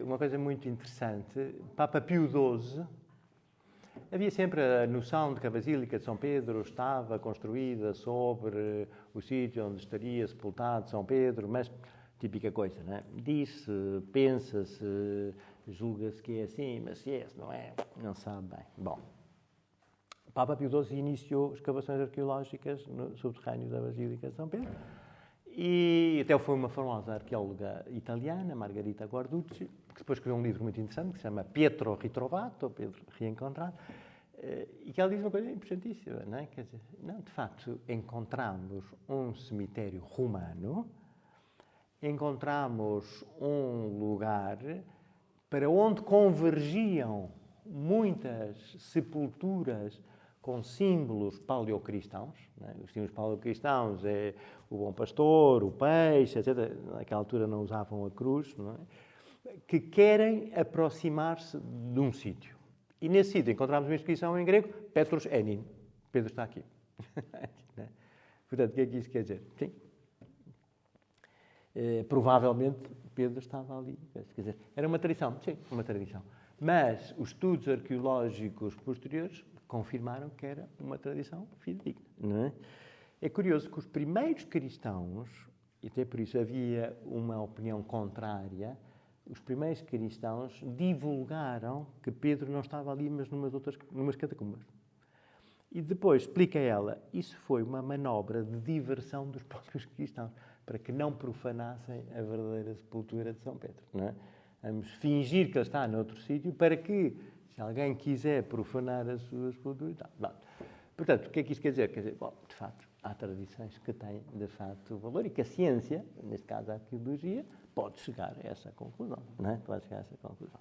Uma coisa muito interessante, Papa Pio XII, havia sempre a noção de que a Basílica de São Pedro estava construída sobre o sítio onde estaria sepultado São Pedro, mas típica coisa, não é? Diz-se, pensa-se, julga-se que é assim, mas se é, se não é, não se sabe bem. Bom, Papa Pio XII iniciou escavações arqueológicas no subterrâneo da Basílica de São Pedro. E até foi uma famosa arqueóloga italiana, Margherita Guarducci, que depois escreveu um livro muito interessante que se chama Pietro Ritrovato, Pedro Reencontrado, e que ela diz uma coisa importantíssima, não é? Quer dizer, não, de facto, encontramos um cemitério romano, encontramos um lugar para onde convergiam muitas sepulturas com símbolos paleocristãos. Né? Os símbolos paleocristãos é o bom pastor, o peixe, etc. Naquela altura não usavam a cruz, não é? Que querem aproximar-se de um sítio. E nesse sítio encontramos uma inscrição em grego, Petros Enin. Pedro está aqui. Portanto, o que é que isso quer dizer? Sim. Provavelmente Pedro estava ali. Quer dizer, era uma tradição. Sim, uma tradição. Mas os estudos arqueológicos posteriores confirmaram que era uma tradição fidedigna. Não é? É curioso que os primeiros cristãos, e até por isso havia uma opinião contrária, os primeiros cristãos divulgaram que Pedro não estava ali, mas numas catacumbas. E depois, explica ela, isso foi uma manobra de diversão dos próprios cristãos, para que não profanassem a verdadeira sepultura de São Pedro. Não é? Vamos fingir que ele está noutro sítio, para que, se alguém quiser profanar a sua sepultura... Não. Portanto, o que é que isto quer dizer? Quer dizer, bom, de facto, há tradições que têm, de facto, valor e que a ciência, neste caso a arqueologia, pode chegar a essa conclusão. Não é? Pode chegar a essa conclusão.